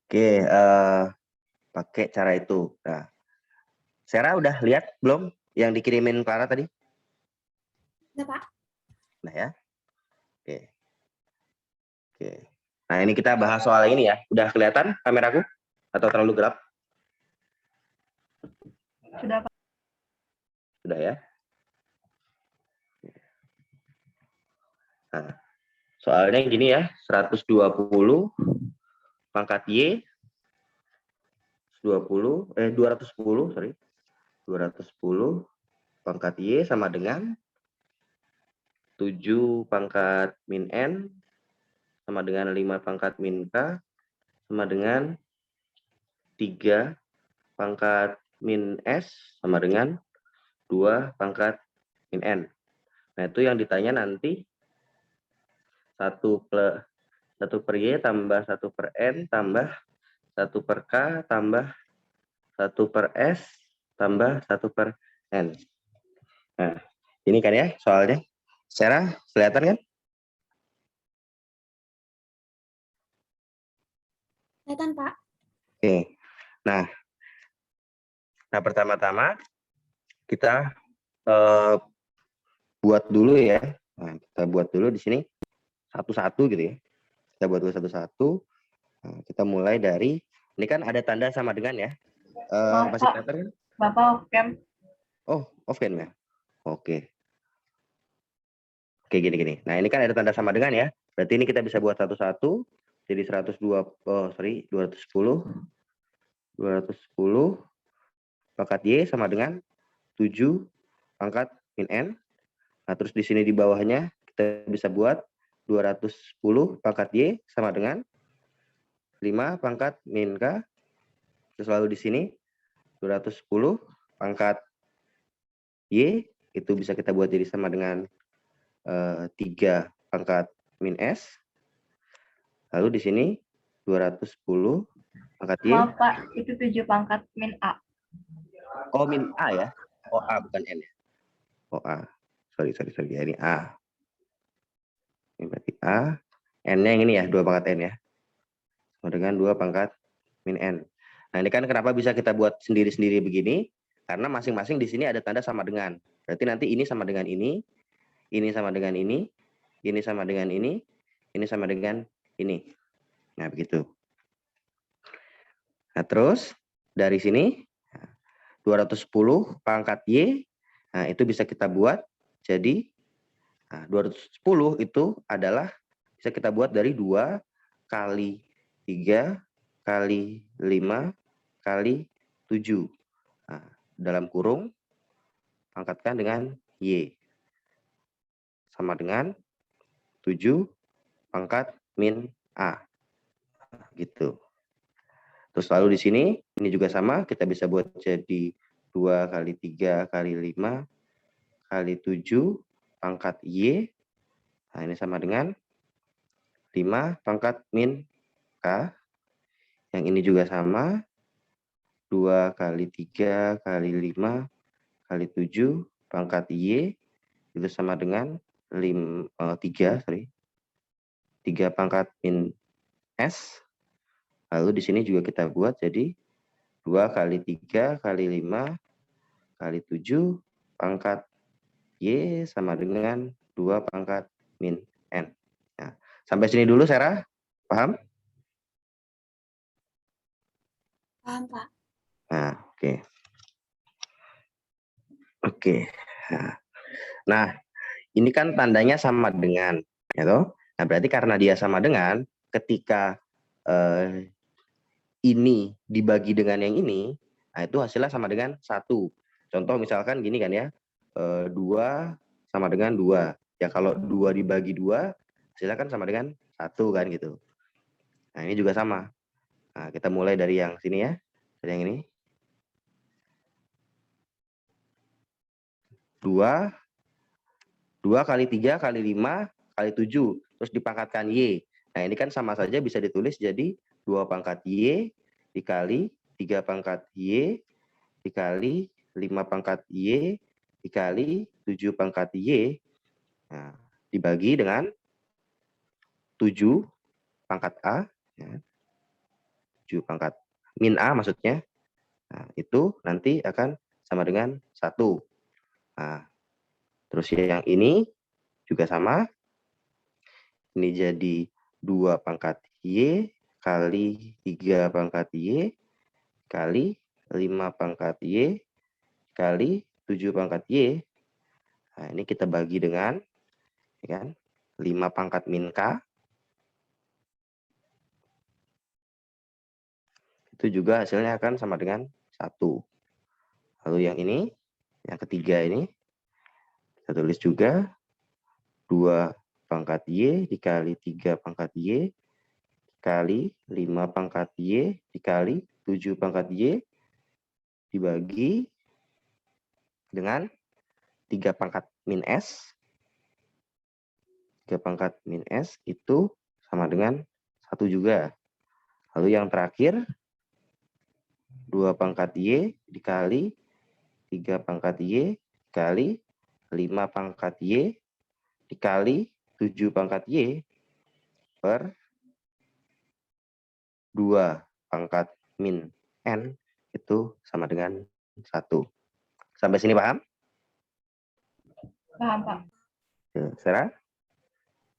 Oke, pakai cara itu. Nah, Sarah udah lihat belum yang dikirimin Clara tadi? Udah, Pak. Nah ya. Oke. Oke. Nah, ini kita bahas soal ini ya. Udah kelihatan kameraku? Atau terlalu gelap? Sudah, Pak. Sudah ya. Nah, soalnya gini ya, 120 pangkat Y 210, sorry. 210 pangkat Y sama dengan 7 pangkat min N sama dengan 5 pangkat min K sama dengan 3 pangkat min S sama dengan 2 pangkat min N. Nah, itu yang ditanya nanti 1 per Y tambah 1 per N tambah 1 per K tambah 1 per S tambah 1 per N. Nah, ini kan ya soalnya. Sarah, kelihatan kan? Kelihatan, Pak. Oke. Nah, pertama-tama kita buat dulu ya. Nah, kita buat dulu di sini satu-satu gitu ya. Kita buat dulu satu-satu. Nah, kita mulai dari, ini kan ada tanda sama dengan ya. Masih Pak. kelihatan kan? Bapak off-cam. Oh, off kan ya? Oke. Oke, gini-gini. Nah, ini kan ada tanda sama dengan ya. Berarti ini kita bisa buat satu-satu. Jadi 210 pangkat Y sama dengan 7 pangkat min N. Nah, terus di sini di bawahnya kita bisa buat 210 pangkat Y sama dengan 5 pangkat min K. Terus lalu di sini 210 pangkat Y itu bisa kita buat jadi sama dengan 3 pangkat min S. Lalu di sini 210 pangkat Y. Maaf, Pak. Itu 7 pangkat min A. Oh, min A ya. Oh, A bukan N ya. Oh, A. Sorry. Ya, ini A. Ini berarti A. N-nya yang ini ya, 2 pangkat N ya. Sama dengan 2 pangkat min N. Nah, ini kan kenapa bisa kita buat sendiri-sendiri begini? Karena masing-masing di sini ada tanda sama dengan. Berarti nanti ini sama dengan ini sama dengan ini sama dengan ini sama dengan ini. Nah, begitu. Nah, terus dari sini 210 pangkat Y, nah itu bisa kita buat jadi 210 itu adalah bisa kita buat dari 2 kali 3 kali 5 kali 7. Nah, dalam kurung pangkatkan dengan Y. Sama dengan 7 pangkat min A. Gitu. Terus lalu di sini, ini juga sama, kita bisa buat jadi 2 kali 3 kali 5 kali 7 pangkat Y. Nah, ini sama dengan 5 pangkat min K. Yang ini juga sama, 2 kali 3 kali 5 kali 7 pangkat Y. Itu sama dengan 3 pangkat min S. Lalu di sini juga kita buat jadi 2 kali 3 kali 5 kali 7 pangkat Y sama dengan 2 pangkat min N. Nah, sampai sini dulu, Sarah. Paham? Paham, Pak. Nah, oke. Oke. Nah, ini kan tandanya sama dengan, ya toh? Nah, berarti karena dia sama dengan, ketika ini dibagi dengan yang ini, nah itu hasilnya sama dengan 1. Contoh misalkan gini kan ya, 2 sama dengan 2. Ya kalau 2 dibagi 2, hasilnya kan sama dengan 1 kan gitu. Nah ini juga sama. Nah kita mulai dari yang sini ya, dari yang ini. 2 kali 3 kali 5 kali 7, terus dipangkatkan Y. Nah ini kan sama saja bisa ditulis jadi 2 pangkat Y dikali 3 pangkat Y dikali 5 pangkat Y dikali 7 pangkat Y. Nah, dibagi dengan 7 pangkat A, ya. 7 pangkat min A maksudnya. Nah, itu nanti akan sama dengan 1. Nah, terus yang ini juga sama. Ini jadi 2 pangkat Y kali 3 pangkat Y kali 5 pangkat Y kali 7 pangkat Y. Nah, ini kita bagi dengan ya kan, 5 pangkat min K. Itu juga hasilnya akan sama dengan 1. Lalu yang ini, yang ketiga ini, kita tulis juga 2 pangkat Y dikali 3 pangkat Y kali 5 pangkat Y dikali 7 pangkat Y dibagi dengan 3 pangkat min S. 3 pangkat min S itu sama dengan 1 juga. Lalu yang terakhir, 2 pangkat Y dikali 3 pangkat Y dikali 5 pangkat Y dikali 7 pangkat Y per 2 pangkat min N itu sama dengan 1. Sampai sini paham? Paham, Pak. Sarah?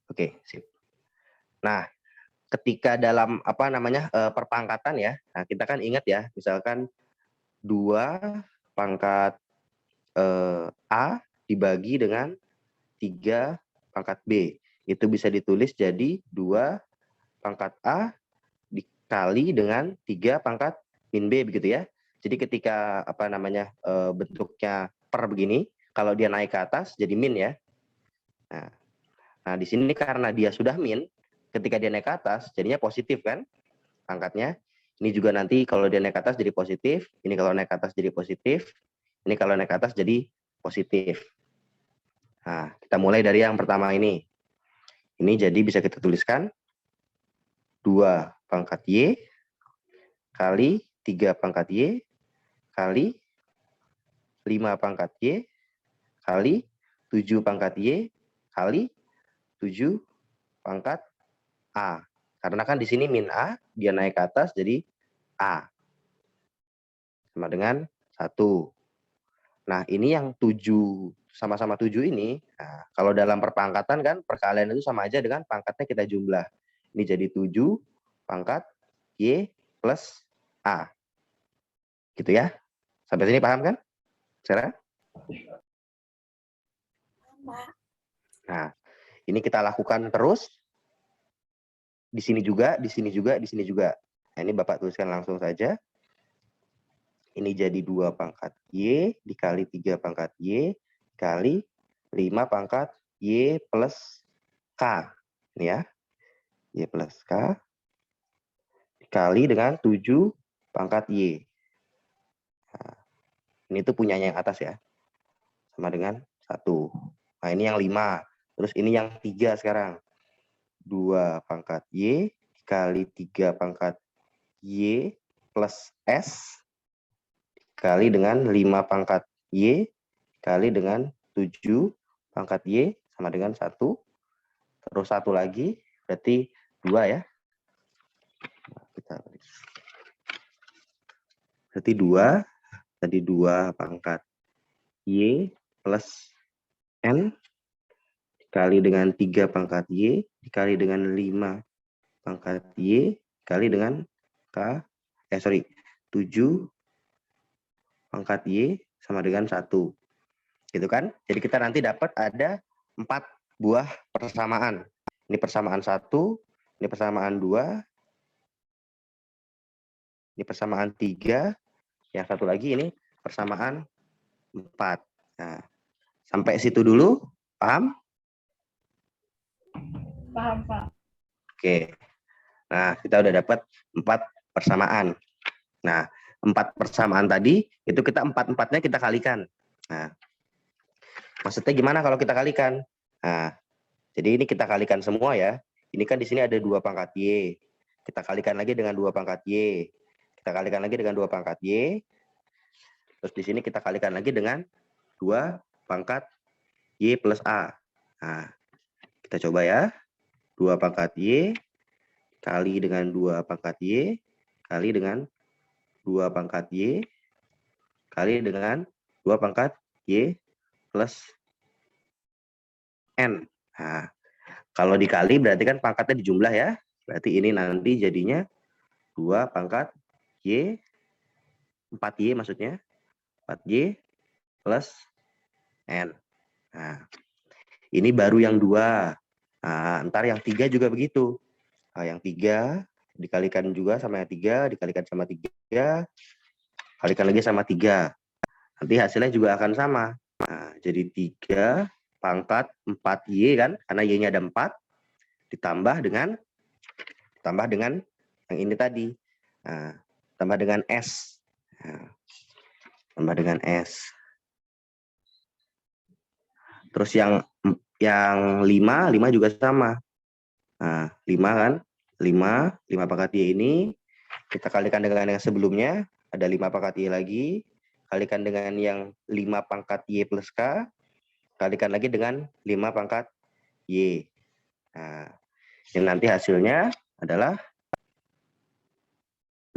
Oke, sip. Nah, ketika dalam perpangkatan ya, nah kita kan ingat ya, misalkan 2 pangkat A dibagi dengan 3 pangkat B. Itu bisa ditulis jadi 2 pangkat A dikali dengan 3 pangkat min B begitu ya. Jadi ketika bentuknya per begini, kalau dia naik ke atas jadi min ya. Nah, di sini karena dia sudah min, ketika dia naik ke atas jadinya positif kan angkatnya. Ini juga nanti kalau dia naik ke atas jadi positif, ini kalau naik ke atas jadi positif, ini kalau naik ke atas jadi positif. Nah, kita mulai dari yang pertama ini. Ini jadi bisa kita tuliskan 2 pangkat Y kali 3 pangkat Y kali 5 pangkat Y kali 7 pangkat Y kali 7 pangkat A. Karena kan di sini min A, dia naik ke atas jadi A. Sama dengan 1. Nah, ini yang 7, sama-sama 7 ini, nah, kalau dalam perpangkatan kan perkalian itu sama aja dengan pangkatnya kita jumlah. Ini jadi 7 pangkat Y plus A. Gitu ya. Sampai sini paham kan? Sarah? Pak. Nah, ini kita lakukan terus. Di sini juga, di sini juga, di sini juga. Nah, ini Bapak tuliskan langsung saja. Ini jadi 2 pangkat Y dikali 3 pangkat Y dikali 5 pangkat Y plus K. Ini ya. Y plus K dikali dengan 7 pangkat Y. Nah, ini tuh punyanya yang atas ya. Sama dengan 1. Nah, ini yang 5. Terus ini yang 3 sekarang. 2 pangkat Y dikali 3 pangkat Y plus S dikali dengan 5 pangkat Y dikali dengan 7 pangkat Y sama dengan 1. Terus 1 lagi, berarti 2 ya. Berarti 2, tadi 2 pangkat Y plus N dikali dengan 3 pangkat Y dikali dengan 5 pangkat Y dikali dengan 7 pangkat Y sama dengan 1. Gitu kan? Jadi kita nanti dapat ada 4 buah persamaan. Ini persamaan 1, ini persamaan 2, ini persamaan 3, yang satu lagi ini persamaan 4. Nah, sampai situ dulu, paham? Paham, Pak. Oke. Nah, kita udah dapat 4 persamaan. Nah, 4 persamaan tadi, itu kita 4-4-nya kita kalikan. Nah, maksudnya gimana kalau kita kalikan? Nah, jadi ini kita kalikan semua ya. Ini kan di sini ada 2 pangkat Y. Kita kalikan lagi dengan 2 pangkat Y. Kita kalikan lagi dengan 2 pangkat Y. Terus di sini kita kalikan lagi dengan 2 pangkat Y plus A. Nah, kita coba ya. 2 pangkat Y kali dengan 2 pangkat Y kali dengan 2 pangkat Y kali dengan 2 pangkat Y plus N. Nah, kalau dikali berarti kan pangkatnya dijumlah ya. Berarti ini nanti jadinya 2 pangkat Y, 4Y maksudnya, 4Y plus N. Nah, ini baru yang 2. Nah, ntar yang 3 juga begitu. Nah, yang 3 dikalikan juga sama yang 3, dikalikan sama 3, kalikan lagi sama 3. Nanti hasilnya juga akan sama. Nah, jadi 3 pangkat 4Y kan, karena Y-nya ada 4, ditambah dengan yang ini tadi. Nah, tambah dengan S. Nah, tambah dengan S. Terus yang 5 juga sama. Nah, 5 kan? 5 pangkat Y ini kita kalikan dengan yang sebelumnya, ada 5 pangkat Y lagi, kalikan dengan yang 5 pangkat Y plus K, kalikan lagi dengan 5 pangkat Y. Nah, yang nanti hasilnya adalah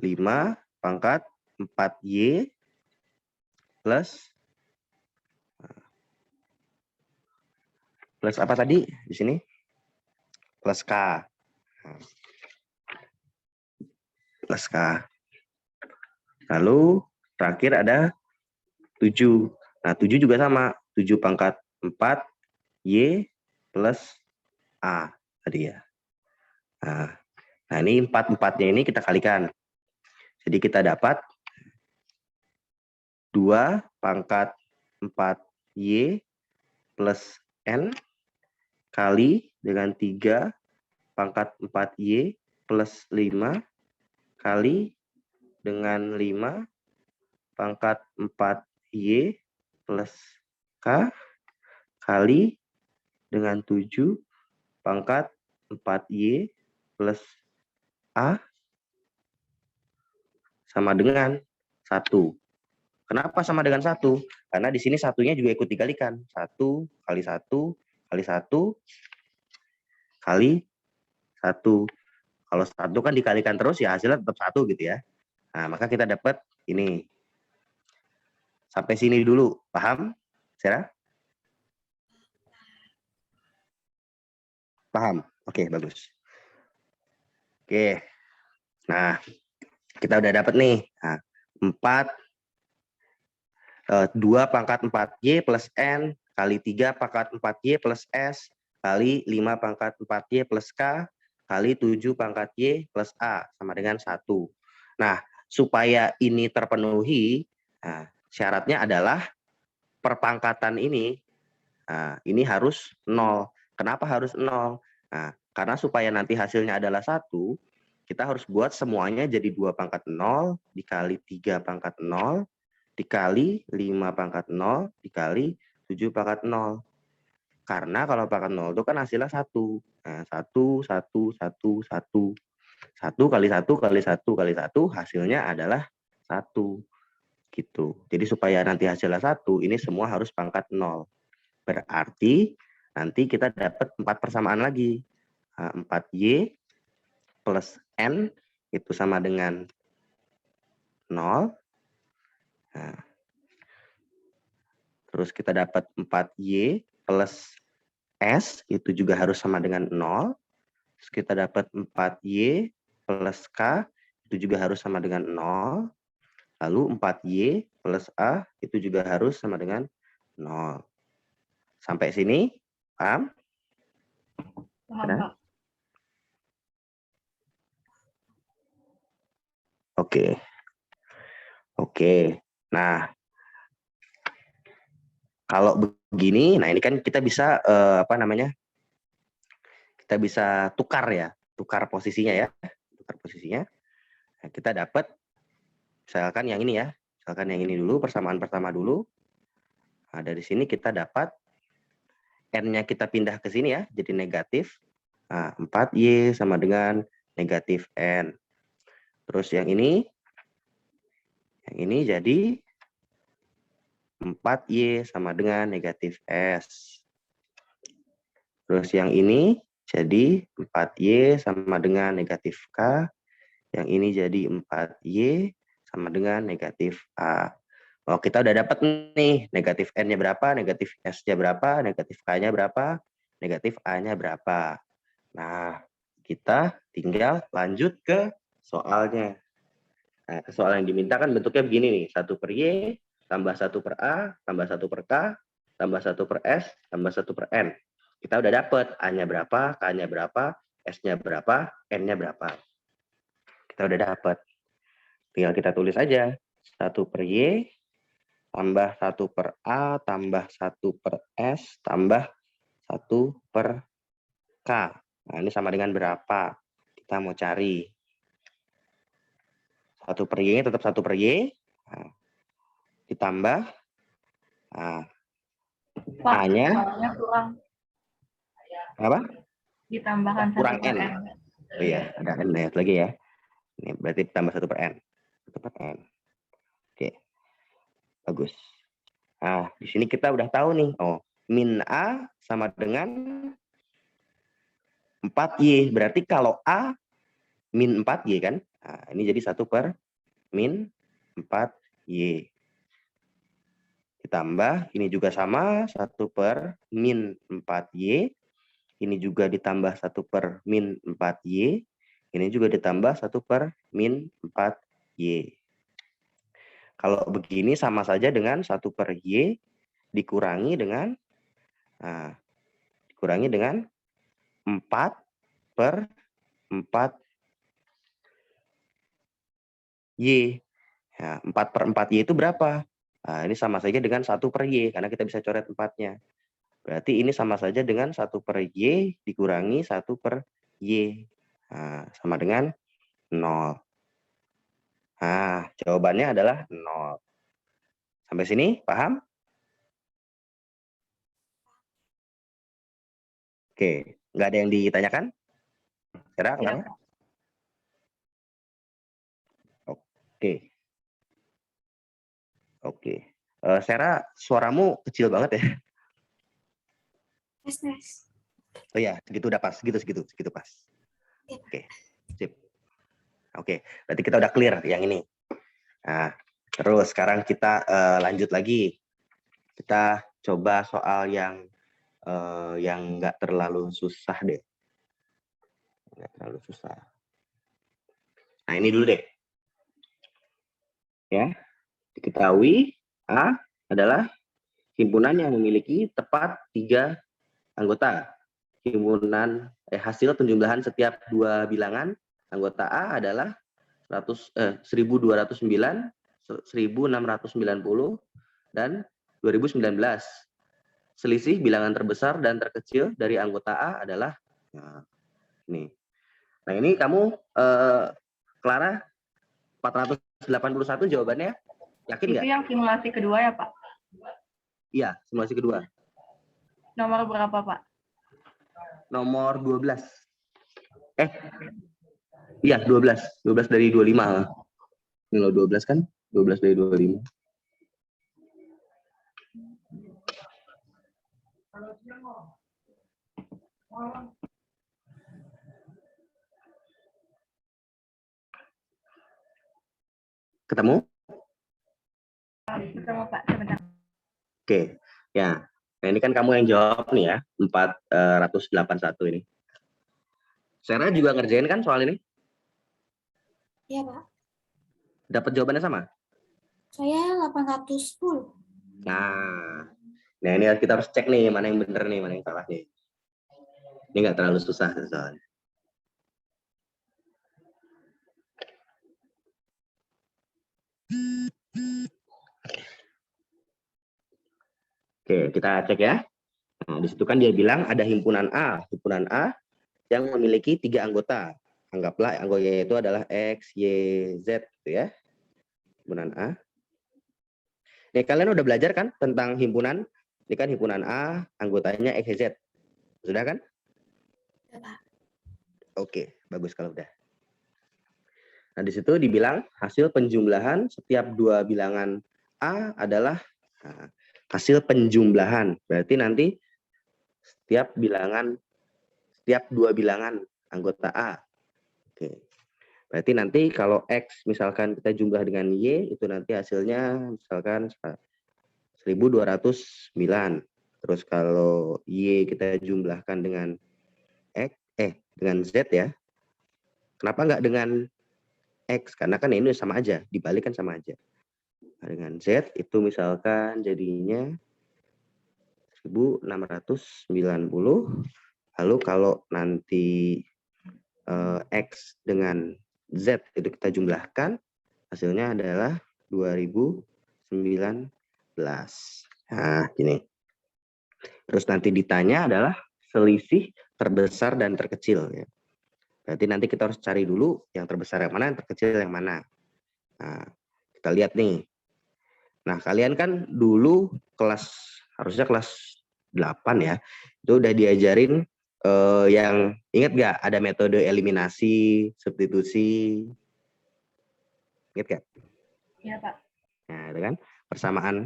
5 pangkat 4Y plus apa tadi di sini? Plus K. Plus K. Lalu terakhir ada 7. Nah, 7 juga sama. 7 pangkat 4 Y plus A tadi ya. Nah ini 4-4-nya ini kita kalikan. Jadi kita dapat 2 pangkat 4Y plus N kali dengan 3 pangkat 4Y plus 5 kali dengan 5 pangkat 4Y plus K kali dengan 7 pangkat 4Y plus A sama dengan 1. Kenapa sama dengan 1? Karena di sini satunya juga ikut dikalikan. 1 kali 1 kali 1 kali 1. Kalau 1 kan dikalikan terus ya hasilnya tetap 1 gitu ya. Nah, maka kita dapat ini. Sampai sini dulu. Paham, Sarah? Paham? Oke, bagus. Oke. Nah, kita udah dapat nih. Nah, 2 pangkat 4Y plus N kali 3 pangkat 4Y plus S kali 5 pangkat 4Y plus K kali 7 pangkat Y plus A sama dengan 1. Nah, supaya ini terpenuhi, syaratnya adalah perpangkatan ini harus 0. Kenapa harus 0? Nah, karena supaya nanti hasilnya adalah 1, kita harus buat semuanya jadi 2 pangkat 0 dikali 3 pangkat 0 dikali 5 pangkat 0 dikali 7 pangkat 0. Karena kalau pangkat 0 itu kan hasilnya 1. Nah, 1, 1, 1, 1. 1 kali 1 kali 1 kali 1 hasilnya adalah 1. Gitu. Jadi supaya nanti hasilnya 1, ini semua harus pangkat 0. Berarti nanti kita dapat 4 persamaan lagi. 4Y plus N itu sama dengan 0. Nah, terus kita dapat 4Y plus S itu juga harus sama dengan 0. Terus kita dapat 4Y plus K itu juga harus sama dengan 0. Lalu 4Y plus A itu juga harus sama dengan 0. Sampai sini, paham? Paham, Pak. Oke. Oke. Nah, kalau begini, nah ini kan kita bisa kita bisa tukar ya, tukar posisinya ya, tukar posisinya. Nah, kita dapat misalkan yang ini ya, misalkan yang ini dulu, persamaan pertama dulu. Nah, dari sini kita dapat N-nya kita pindah ke sini ya, jadi negatif. Nah, 4Y sama dengan negatif N. Terus yang ini jadi 4Y sama dengan negatif S. Terus yang ini Jadi 4Y sama dengan negatif K. Yang ini jadi 4Y sama dengan negatif A. Oh, kita udah dapat nih negatif N-nya berapa, negatif S-nya berapa, negatif K-nya berapa, negatif A-nya berapa. Nah, kita tinggal lanjut ke soalnya. Nah, soal yang diminta kan bentuknya begini nih. 1 per Y, tambah 1 per A, tambah 1 per K, tambah 1 per S, tambah 1 per N. Kita udah dapat A-nya berapa, K-nya berapa, S-nya berapa, N-nya berapa. Kita udah dapat. Tinggal kita tulis aja. 1 per Y, tambah 1 per A, tambah 1 per S, tambah 1 per K. Nah, ini sama dengan berapa? Kita mau cari. 1 per Y tetap 1 per Y. Nah, ditambah. Nah, Pak, A-nya. soalnya kurang. Apa? Ditambahkan Kurang 1 per N. N. Oh iya, ada N lagi ya. Ini berarti tambah 1 per N. 1 per N. Oke, bagus. Nah, di sini kita udah tahu nih. Oh, min A sama dengan 4Y. Berarti kalau A min 4Y kan? Nah, ini jadi 1 per min 4Y. Ditambah, ini juga sama, 1 per min 4Y. Ini juga ditambah 1 per min 4Y. Ini juga ditambah 1 per min 4Y. Kalau begini sama saja dengan 1 per Y dikurangi dengan, nah, dikurangi dengan 4 per 4Y. Nah, 4 per 4Y itu berapa? Nah, ini sama saja dengan 1 per Y, karena kita bisa coret 4-nya. Berarti ini sama saja dengan 1 per Y dikurangi 1 per Y. Nah, sama dengan 0. Nah, jawabannya adalah 0. Sampai sini, paham? Oke, nggak ada yang ditanyakan? Kira, Ya, Clara? Oke, oke. Sarah, suaramu kecil banget ya? Tes. Oh ya, segitu udah pas, segitu pas. Oke, sip. Oke, berarti kita udah clear yang ini. Nah, terus sekarang kita lanjut lagi. Kita coba soal yang nggak terlalu susah deh. Nggak terlalu susah. Nah, ini dulu deh. Ya, diketahui A adalah himpunan yang memiliki tepat 3 anggota. Hasil penjumlahan setiap 2 bilangan anggota A adalah 1209, 1690, dan 2019. Selisih bilangan terbesar dan terkecil dari anggota A adalah, nah, ini. Nah, ini kamu, Clara, 481 jawabannya, yakin itu nggak? yang simulasi kedua ya, Pak? Iya, simulasi kedua. Nomor berapa, Pak? Nomor 12. Iya, 12. 12 dari 25. Ini lo 12 kan? 12 dari 25. Ketemu? Ketemu, Pak. Sebentar. Oke. Ya. Nah, ini kan kamu yang jawab nih ya. 481 ini. Sarah juga ngerjain kan soal ini? Iya, Pak. Dapat jawabannya sama? Saya 810. Nah, ini kita harus cek nih mana yang benar nih, mana yang salah nih. Ini nggak terlalu susah soalnya. Oke, kita cek ya. Nah, di situ kan dia bilang ada himpunan A yang memiliki 3 anggota. Anggaplah anggotanya itu adalah X, Y, Z, gitu ya. Himpunan A. Nih, kalian udah belajar kan tentang himpunan? Ini kan himpunan A, anggotanya X, Y, Z. Sudah kan? Ya, Pak. Oke, bagus kalau udah. Nah, di situ dibilang hasil penjumlahan setiap 2 bilangan A adalah hasil penjumlahan. Berarti nanti setiap bilangan setiap dua bilangan anggota A. Oke. Berarti nanti kalau X misalkan kita jumlah dengan Y, itu nanti hasilnya misalkan 1209. Terus kalau Y kita jumlahkan dengan dengan Z ya. Kenapa nggak dengan X? Karena kan ini sama aja, dibalik kan sama aja. Nah, dengan Z itu misalkan jadinya 1690. Lalu kalau nanti X dengan Z itu kita jumlahkan, hasilnya adalah 2019. Nah, gini. Terus nanti ditanya adalah selisih terbesar dan terkecil. Ya. Berarti nanti kita harus cari dulu yang terbesar yang mana, yang terkecil yang mana. Nah, kita lihat nih. Nah, kalian kan dulu harusnya kelas 8 ya, itu udah diajarin yang ingat nggak ada metode eliminasi, substitusi, ingat nggak? Iya, Pak. Nah, itu kan persamaan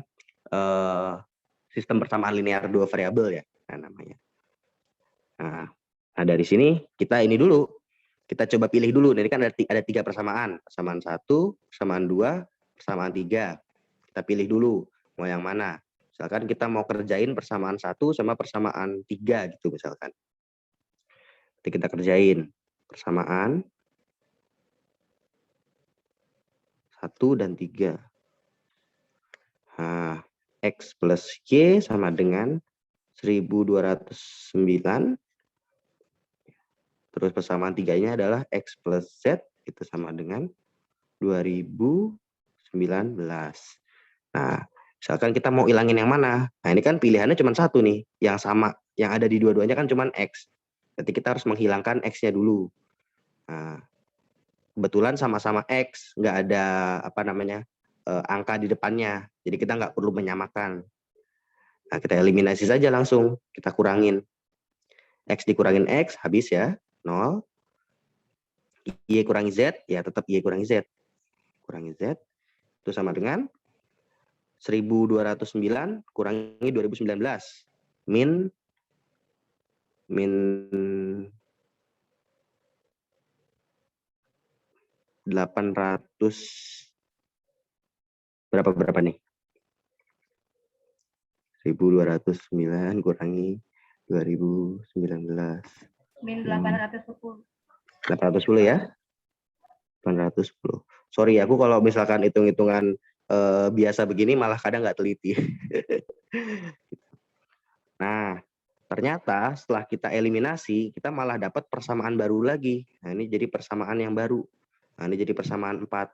sistem persamaan linear dua variabel ya, namanya. Nah, dari sini kita ini dulu, kita coba pilih dulu. Ini kan ada 3 persamaan 1, persamaan 2, persamaan 3. Kita pilih dulu mau yang mana. Misalkan kita mau kerjain persamaan 1 sama persamaan 3 gitu misalkan. Nanti kita kerjain persamaan 1 dan 3. Nah, X plus Y sama dengan 1209. Terus persamaan 3-nya adalah X plus Z, itu sama dengan 2019. Nah, misalkan kita mau ilangin yang mana? Nah, ini kan pilihannya cuma satu nih, yang sama. Yang ada di dua-duanya kan cuma X. Berarti kita harus menghilangkan X-nya dulu. Nah, kebetulan sama-sama X, nggak ada angka di depannya. Jadi kita nggak perlu menyamakan. Nah, kita eliminasi saja langsung. Kita kurangin. X dikurangin X, habis ya. 0. Y kurangi Z, ya tetap Y kurangi Z. Kurangi Z, itu sama dengan 1209 kurangi 2019. Min 800 berapa nih? 1209 kurangi 2019. Min 810. 810 ya? 810. Sorry, aku kalau misalkan hitung-hitungan biasa begini malah kadang nggak teliti. Nah, ternyata setelah kita eliminasi, kita malah dapat persamaan baru lagi. Nah, ini jadi persamaan yang baru. Nah, ini jadi persamaan 4.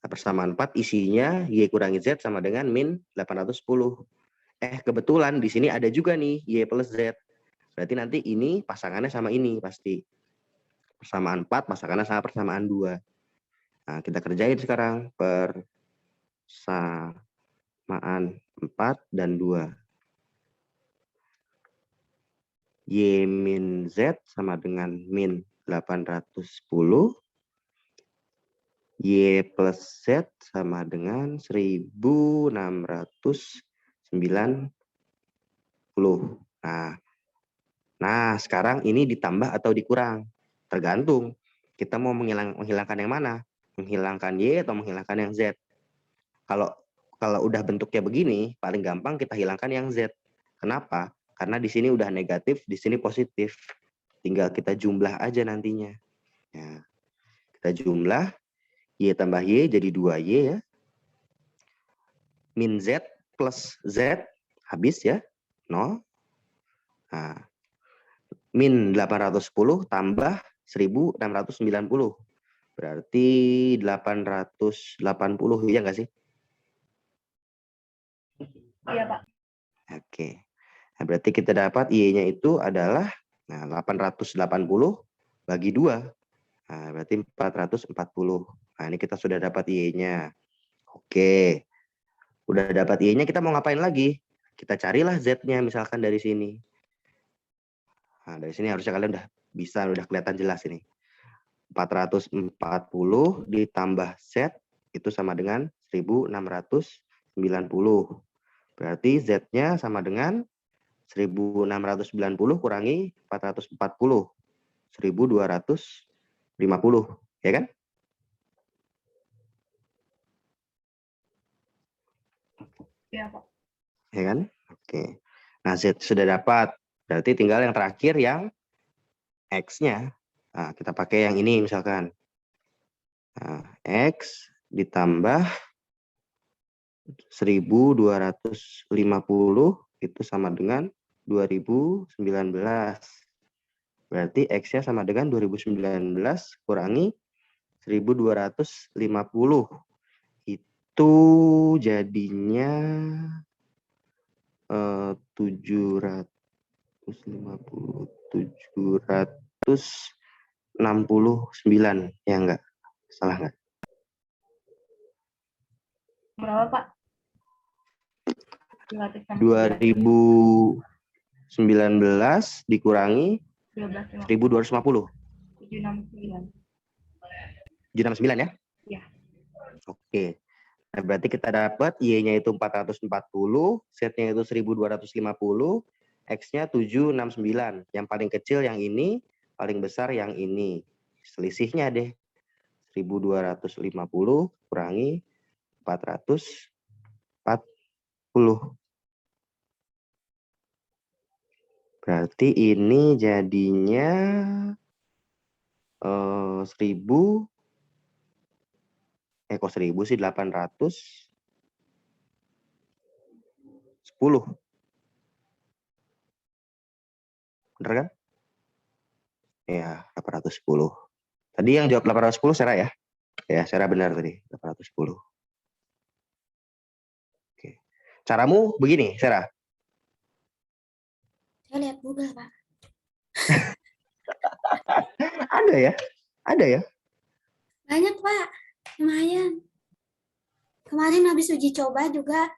Nah, persamaan 4 isinya Y kurangi Z sama dengan min 810. Kebetulan di sini ada juga nih Y plus Z. Berarti nanti ini pasangannya sama ini pasti. Persamaan 4 pasangannya sama persamaan 2. Nah, kita kerjain sekarang persamaan 4 dan 2. Y min Z sama dengan min 810. Y plus Z sama dengan 1690. Nah, sekarang ini ditambah atau dikurang. Tergantung. Kita mau menghilangkan yang mana? Menghilangkan Y atau menghilangkan yang Z? Kalau udah bentuknya begini, paling gampang kita hilangkan yang Z. Kenapa? Karena di sini udah negatif, di sini positif. Tinggal kita jumlah aja nantinya. Ya. Kita jumlah, Y tambah Y jadi 2Y ya. Min Z plus Z, habis ya, 0. Nah, min 810 tambah 1690. Berarti 880, ya nggak sih? Iya, Pak. Oke. Nah, berarti kita dapat Y-nya itu adalah 880 bagi 2. Nah, berarti 440. Nah, ini kita sudah dapat Y-nya. Oke. Udah dapat Y-nya, kita mau ngapain lagi? Kita carilah Z-nya misalkan dari sini. Nah, dari sini harusnya kalian udah kelihatan jelas ini. 440 ditambah Z itu sama dengan 1690. Berarti Z-nya sama dengan 1690 kurangi 440. 1250. Ya kan? Iya, Pak. Ya kan? Oke. Nah, Z sudah dapat. Berarti tinggal yang terakhir yang X-nya. Nah, kita pakai yang ini misalkan. Nah, X ditambah 1250 itu sama dengan 2019. Berarti X-nya sama dengan 2019 kurangi 1250. Itu jadinya 769, ya enggak? Salah enggak? Berapa, Pak? Relatif sama 2019 dikurangi 12,50. 1250. 769. 769 ya? Iya. Oke. Nah, berarti kita dapat Y-nya itu 440, Z-nya itu 1250, X-nya 769. Yang paling kecil yang ini, paling besar yang ini. Selisihnya deh. 1250 kurangi 440. Berarti ini jadinya 1000. Kok 1000 sih? 810. Bener kan? Ya, 810. Tadi yang jawab 810 Sarah ya? Ya, Sarah benar tadi. 810. Oke. Caramu begini, Sarah. Saya lihat Google, Pak. Ada ya? Ada ya? Banyak, Pak. Lumayan. Kemarin habis uji coba juga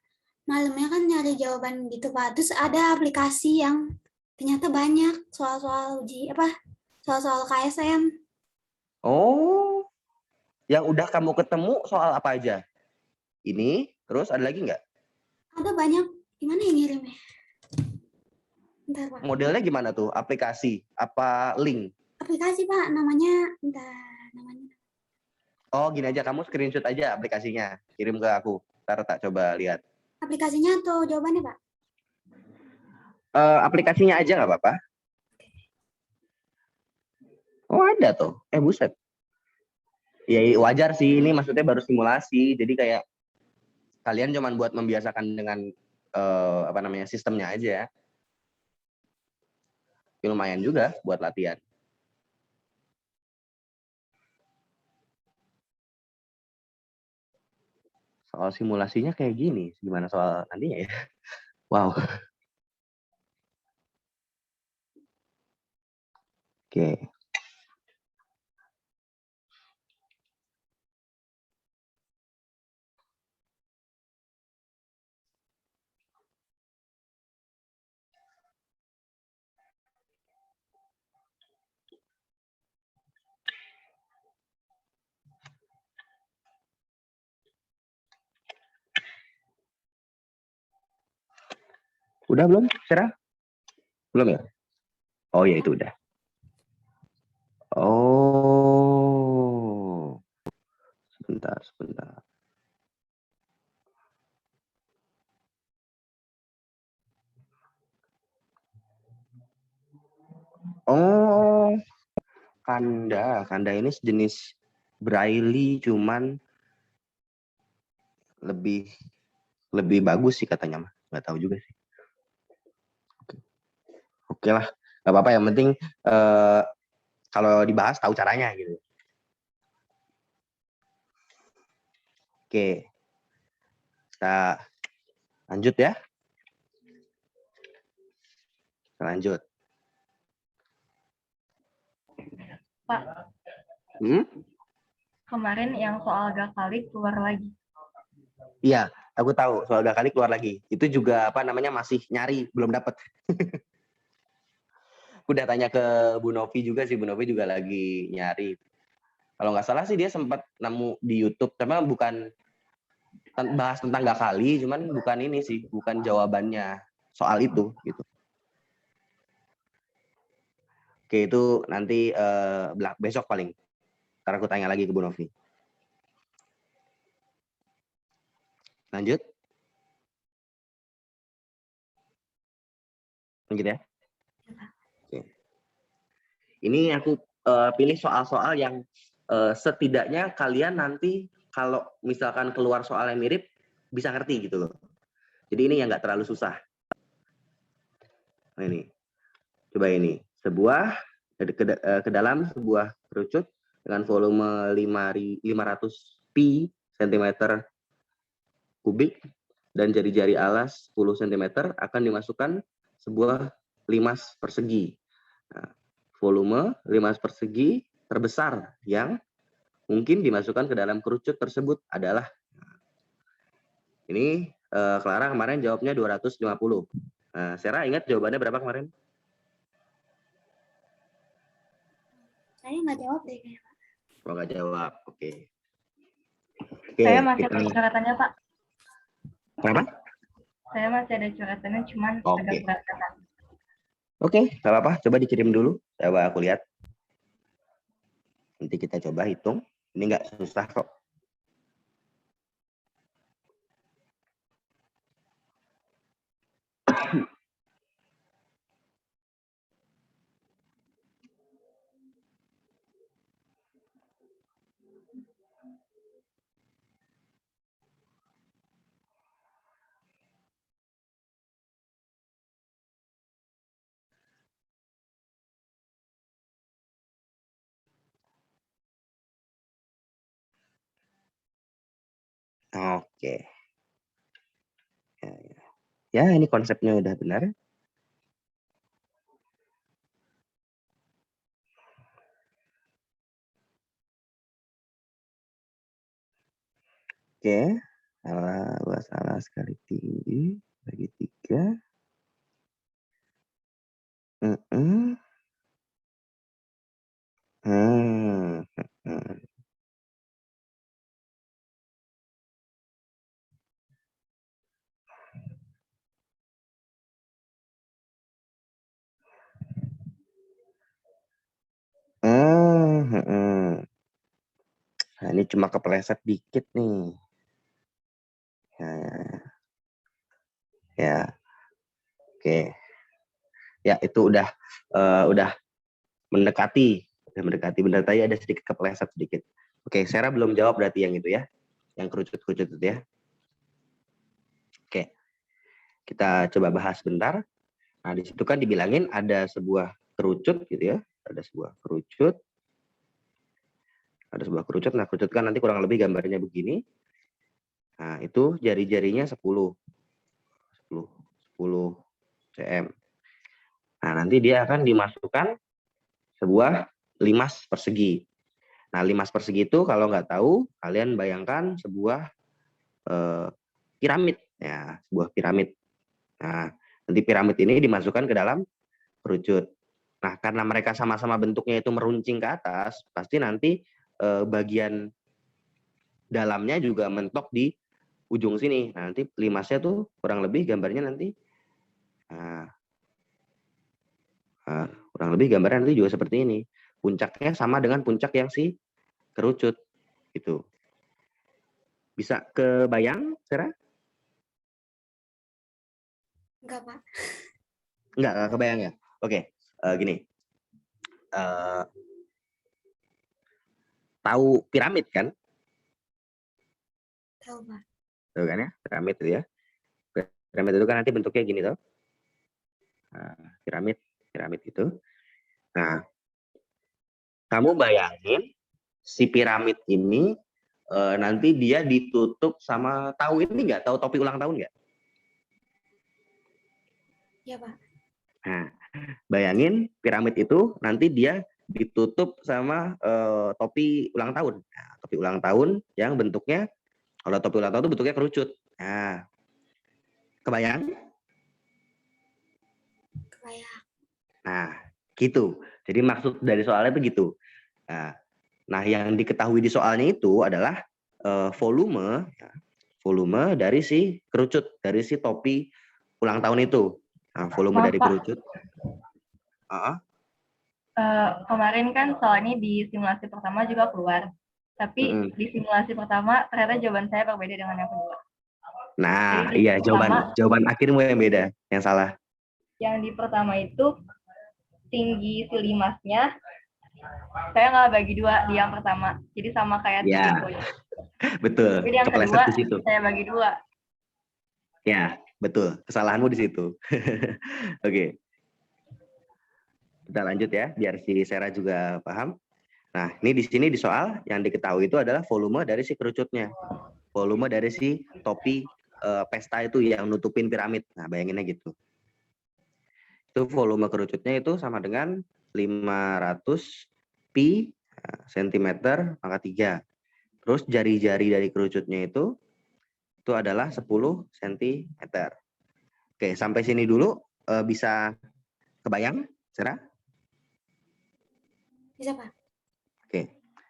malamnya kan nyari jawaban gitu, Pak. Terus ada aplikasi yang ternyata banyak soal-soal uji soal-soal KSM. Oh, yang udah kamu ketemu soal apa aja? Ini, terus ada lagi nggak? Ada banyak. Gimana yang ngirimnya? Bentar, Pak. Modelnya gimana tuh? Aplikasi? Apa link? Aplikasi, Pak. Namanya namanya. Oh, gini aja. Kamu screenshot aja aplikasinya. Kirim ke aku. Ntar tak coba lihat. Aplikasinya atau jawabannya, Pak? Aplikasinya aja nggak apa-apa. Oh, ada tuh. Buset. Ya wajar sih. Ini maksudnya baru simulasi. Jadi kayak kalian cuman buat membiasakan dengan sistemnya aja. Tapi lumayan juga buat latihan. Soal simulasinya kayak gini. Gimana soal nantinya ya? Wow. Oke. Udah belum, Sarah? Belum ya? Oh ya, itu udah. Oh. Sebentar. Oh, Kanda. Kanda ini sejenis Braille, cuman lebih bagus sih katanya mah. Nggak tahu juga sih. Oke lah, nggak apa-apa. Yang penting kalau dibahas tahu caranya gitu. Oke, kita lanjut ya. Lanjut. Pak, kemarin yang soal kali keluar lagi. Iya, aku tahu soal kali keluar lagi. Itu juga masih nyari, belum dapat. Aku udah tanya ke Bu Novi juga sih, Bu Novi juga lagi nyari. Kalau nggak salah sih dia sempat nemu di YouTube, tapi bukan bahas tentang kali, cuman bukan ini sih, bukan jawabannya soal itu gitu. Oke, itu nanti besok paling. Ntar aku tanya lagi ke Bu Novi. Lanjut. Lanjut ya. Oke. Ini aku pilih soal-soal yang setidaknya kalian nanti kalau misalkan keluar soal yang mirip bisa ngerti gitu loh. Jadi ini yang nggak terlalu susah. Nah ini, coba ini. Ke dalam sebuah kerucut dengan volume 500 pi cm kubik dan jari-jari alas 10 cm akan dimasukkan sebuah limas persegi. Nah, volume limas persegi terbesar yang mungkin dimasukkan ke dalam kerucut tersebut adalah, ini Clara kemarin jawabnya 250. Nah, Sarah ingat jawabannya berapa kemarin? Saya nggak jawab deh kayaknya. Oh, nggak jawab, oke. Saya masih kita ada coretannya, Pak. kenapa? Saya masih ada coretannya, cuman Oke. agak berantakan. Oke, nggak apa-apa. Coba dikirim dulu. Coba aku lihat. Nanti kita coba hitung. Ini nggak susah kok. Oke. Ya, ini konsepnya udah benar. Oke. Luas alas kali tinggi bagi 3. Nah, ini cuma kepleset dikit nih. Ya. Oke. Ya, itu udah mendekati. Benar tadi ada sedikit kepleset sedikit. Oke, Sarah belum jawab berarti yang itu ya. Yang kerucut-kerucut itu ya. Oke. Kita coba bahas bentar. Nah, di situ kan dibilangin ada sebuah kerucut gitu ya. Ada sebuah kerucut. Nah, kerucut kan nanti kurang lebih gambarnya begini. Nah, itu jari-jarinya 10 cm. Nah, nanti dia akan dimasukkan sebuah limas persegi. Nah, limas persegi itu kalau nggak tahu, kalian bayangkan sebuah piramid. Ya, sebuah piramid. Nah, nanti piramid ini dimasukkan ke dalam kerucut. Nah, karena mereka sama-sama bentuknya itu meruncing ke atas, pasti nanti bagian dalamnya juga mentok di ujung sini. Nah, nanti limasnya tuh kurang lebih gambarnya nanti kurang lebih gambarnya nanti juga seperti ini. Puncaknya sama dengan puncak yang si kerucut gitu. Bisa kebayang, Sarah? Enggak, Pak. Enggak kebayang ya. Oke, gini. Tahu piramid kan? Tahu, Pak. Tahu kan ya, piramid itu ya. Piramid itu kan nanti bentuknya gini tuh. Piramid itu. Nah, kamu bayangin si piramid ini nanti dia ditutup sama, tahu ini nggak? Tahu topi ulang tahun nggak? Iya, Pak. Nah, bayangin piramid itu nanti dia ditutup sama topi ulang tahun. Nah, topi ulang tahun yang bentuknya, kalau topi ulang tahun itu bentuknya kerucut. Nah, kebayang? Kebayang. Nah, gitu. Jadi maksud dari soalnya itu gitu. Nah, yang diketahui di soalnya itu adalah volume dari si kerucut, dari si topi ulang tahun itu. Nah, volume Maaf, dari Pak. kerucut. Kemarin kan soalnya di simulasi pertama juga keluar. Tapi di simulasi pertama ternyata jawaban saya berbeda dengan yang kedua. Nah, Jadi di iya jawaban akhirmu yang beda, yang salah. Yang di pertama itu tinggi si limasnya saya nggak bagi dua di yang pertama. Jadi sama kayak si Ya, infonya. betul. Jadi yang Kepleset kedua di situ. saya bagi dua. Ya, betul. Kesalahanmu di situ. Oke. Kita lanjut ya, biar si Sarah juga paham. Nah, ini di sini di soal yang diketahui itu adalah volume dari si kerucutnya. Volume dari si topi pesta itu yang nutupin piramid. Nah, bayanginnya gitu. Itu volume kerucutnya itu sama dengan 500 pi sentimeter pangkat 3. Terus jari-jari dari kerucutnya itu adalah 10 cm. Oke, sampai sini dulu bisa kebayang, Sarah? Bisa, Pak? Oke.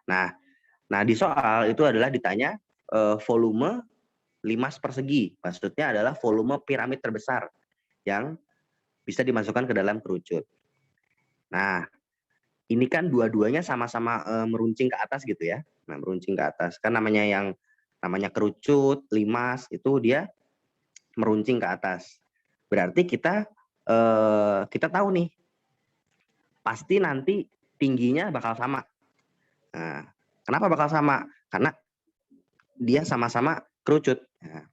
Nah, di soal itu adalah ditanya volume limas persegi. Maksudnya adalah volume piramid terbesar yang bisa dimasukkan ke dalam kerucut. Nah, ini kan dua-duanya sama-sama meruncing ke atas gitu ya. Nah, meruncing ke atas. Kan namanya kerucut, limas itu dia meruncing ke atas. Berarti kita tahu nih, pasti nanti tingginya bakal sama. Nah, kenapa bakal sama? Karena dia sama-sama kerucut. Nah,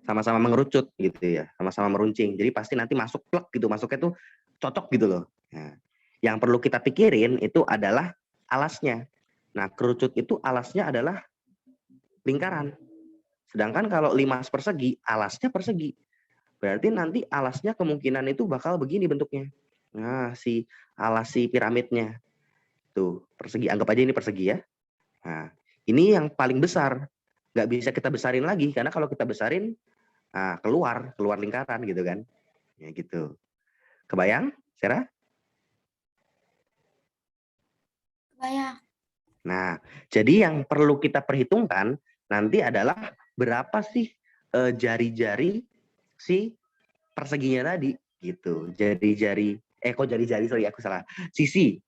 sama-sama mengerucut gitu ya, sama-sama meruncing. Jadi pasti nanti masuk plek gitu, masuknya tuh cocok gitu loh. Nah, yang perlu kita pikirin itu adalah alasnya. Nah, kerucut itu alasnya adalah lingkaran. Sedangkan kalau limas persegi, alasnya persegi. Berarti nanti alasnya kemungkinan itu bakal begini bentuknya. Nah, si alas si piramidnya. Tuh, persegi. Anggap aja ini persegi ya. Nah, ini yang paling besar. Nggak bisa kita besarin lagi, karena kalau kita besarin, keluar lingkaran gitu kan. Ya gitu. Kebayang, Sarah? Kebayang. Nah, jadi yang perlu kita perhitungkan nanti adalah berapa sih jari-jari si perseginya tadi gitu. Sorry aku salah. Sisi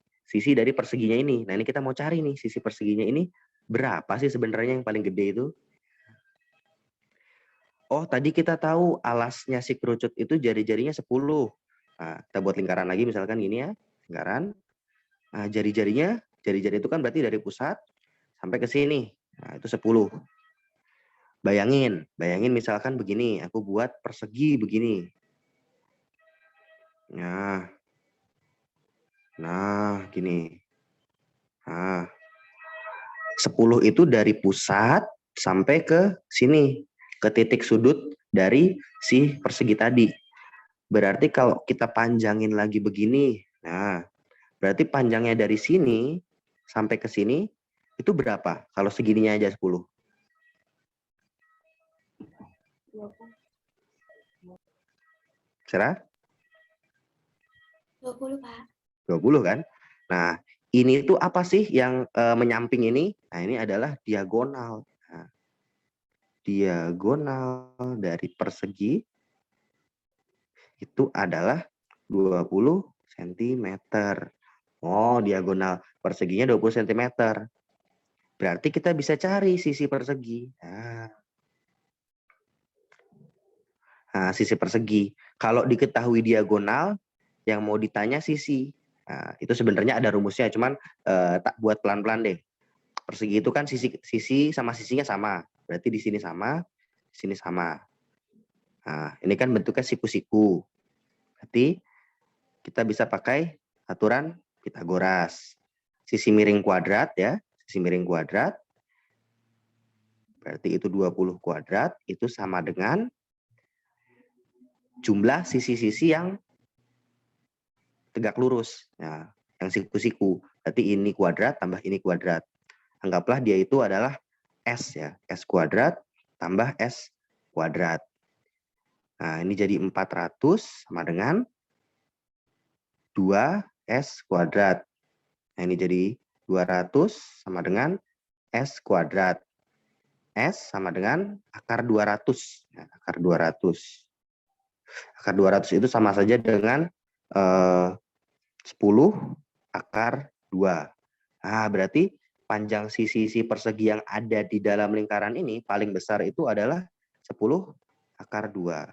dari perseginya ini. Nah, ini kita mau cari nih sisi perseginya ini berapa sih sebenarnya yang paling gede itu? Oh, tadi kita tahu alasnya si kerucut itu jari-jarinya 10. Nah, kita buat lingkaran lagi misalkan gini ya, lingkaran. Nah, jari-jari itu kan berarti dari pusat sampai ke sini. Nah, itu 10. Bayangin misalkan begini, aku buat persegi begini. Nah, gini. Nah, 10 itu dari pusat sampai ke sini, ke titik sudut dari si persegi tadi. Berarti kalau kita panjangin lagi begini, nah, berarti panjangnya dari sini sampai ke sini itu berapa? Kalau segininya aja 10. 20. Sarah? 20, Pak. 20 kan? Nah, ini tuh apa sih yang menyamping ini? Nah, ini adalah diagonal. Nah, diagonal dari persegi itu adalah 20 cm. Oh, diagonal perseginya 20 cm. Berarti kita bisa cari sisi persegi. Nah, sisi persegi. Kalau diketahui diagonal, yang mau ditanya sisi. Nah, itu sebenarnya ada rumusnya, cuman tak buat pelan-pelan deh. Persegi itu kan sisi sama sisinya sama. Berarti di sini sama, di sini sama. Nah, ini kan bentuknya siku-siku. Berarti kita bisa pakai aturan Pitagoras. Sisi miring kuadrat ya, sisi miring kuadrat. Berarti itu 20 kuadrat, itu sama dengan jumlah sisi-sisi yang tegak lurus. Nah, yang siku-siku. Berarti ini kuadrat tambah ini kuadrat. Anggaplah dia itu adalah S ya. S kuadrat tambah S kuadrat. Nah, ini jadi 400 sama dengan 2S kuadrat. Nah, ini jadi 200 sama dengan S kuadrat. S sama dengan akar 200. Nah, akar 200. Akar 200 itu sama saja dengan 10 akar 2. Nah, berarti panjang sisi persegi yang ada di dalam lingkaran ini paling besar itu adalah 10 akar 2.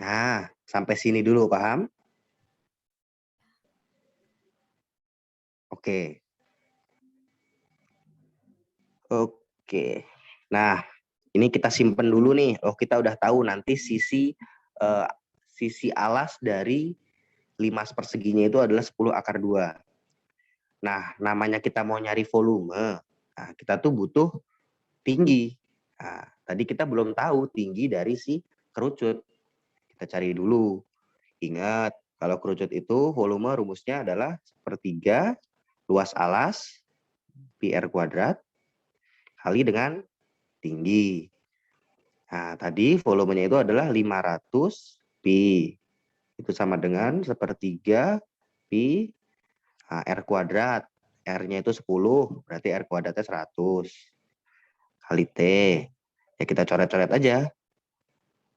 Nah, sampai sini dulu, paham? Oke. Oke. Nah, ini kita simpen dulu nih. Oh, kita udah tahu nanti sisi alas dari limas perseginya itu adalah 10 akar 2. Nah, namanya kita mau nyari volume. Nah, kita tuh butuh tinggi. Nah, tadi kita belum tahu tinggi dari si kerucut. Kita cari dulu. Ingat, kalau kerucut itu volume rumusnya adalah 1/3 luas alas pi r kuadrat kali dengan tinggi. Nah, tadi volumenya itu adalah 500 pi. Itu sama dengan 1/3 pi r kuadrat. R-nya itu 10, berarti R kuadratnya 100. Kali T. Ya kita coret-coret aja.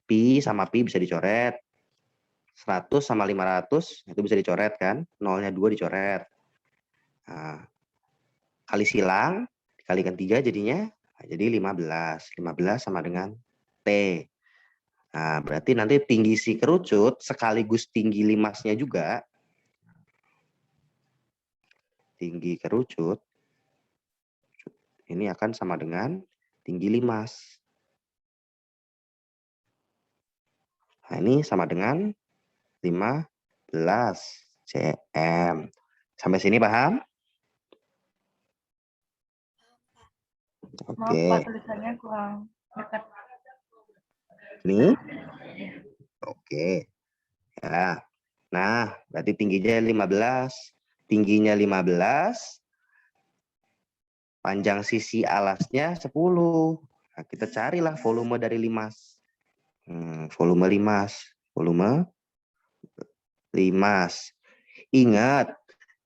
Pi sama pi bisa dicoret. 100 sama 500 itu bisa dicoret kan. Nolnya 2 dicoret. Nah, kali silang, dikalikan 3 jadinya. Nah, jadi 15. 15 sama dengan T. Nah, berarti nanti tinggi si kerucut sekaligus tinggi limasnya juga. Tinggi kerucut ini akan sama dengan tinggi limas. Nah, ini sama dengan 15 cm. Sampai sini paham? Maaf Pak, Oke. tulisannya kurang dekat. Ini. Oke. Ya. Nah, berarti tingginya 15. Tingginya 15. Panjang sisi alasnya 10. Nah, kita carilah volume dari limas. Volume limas. Volume limas. Ingat,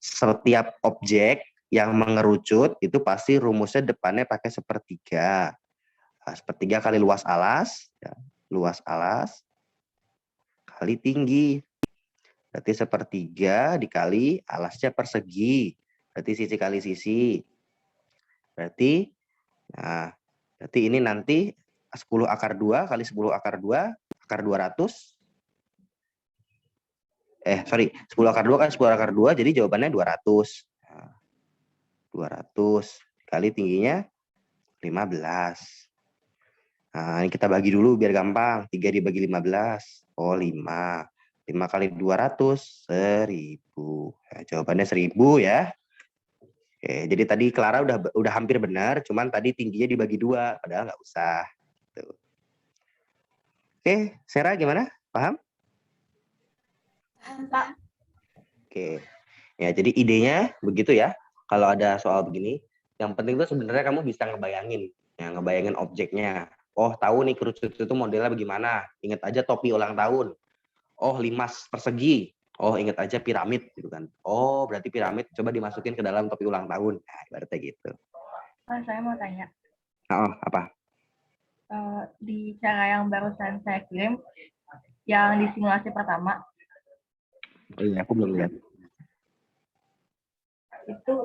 setiap objek yang mengerucut itu pasti rumusnya depannya pakai 1/3. Nah, 1/3 kali luas alas. Ya, luas alas kali tinggi. Berarti 1/3 dikali alasnya persegi. Berarti sisi kali sisi. Berarti ini nanti 10 akar 2 kali 10 akar 2, akar 200. 10 akar 2 kan 10 akar 2, jadi jawabannya 200. Nah, 200 kali tingginya 15. Nah, ini kita bagi dulu biar gampang. 3 dibagi 15. Oh, 5. 5 kali 200, 1000. Nah, jawabannya 1000 ya. Oke, jadi tadi Clara udah hampir benar, cuman tadi tingginya dibagi 2, padahal nggak usah. Tuh. Oke, Sarah gimana? Paham? Paham, Pak. Oke. Ya, jadi idenya begitu ya. Kalau ada soal begini, yang penting itu sebenarnya kamu bisa ngebayangin, ya, ngebayangin objeknya. Oh, tahu nih kerucut itu modelnya bagaimana. Ingat aja topi ulang tahun. Oh, limas persegi. Oh, ingat aja piramid gitu kan. Oh, berarti piramid coba dimasukin ke dalam topi ulang tahun. Nah, ibaratnya gitu. Saya mau tanya. Oh, apa? Di cara yang barusan saya kirim, yang di simulasi pertama, Oh iya, aku belum lihat. itu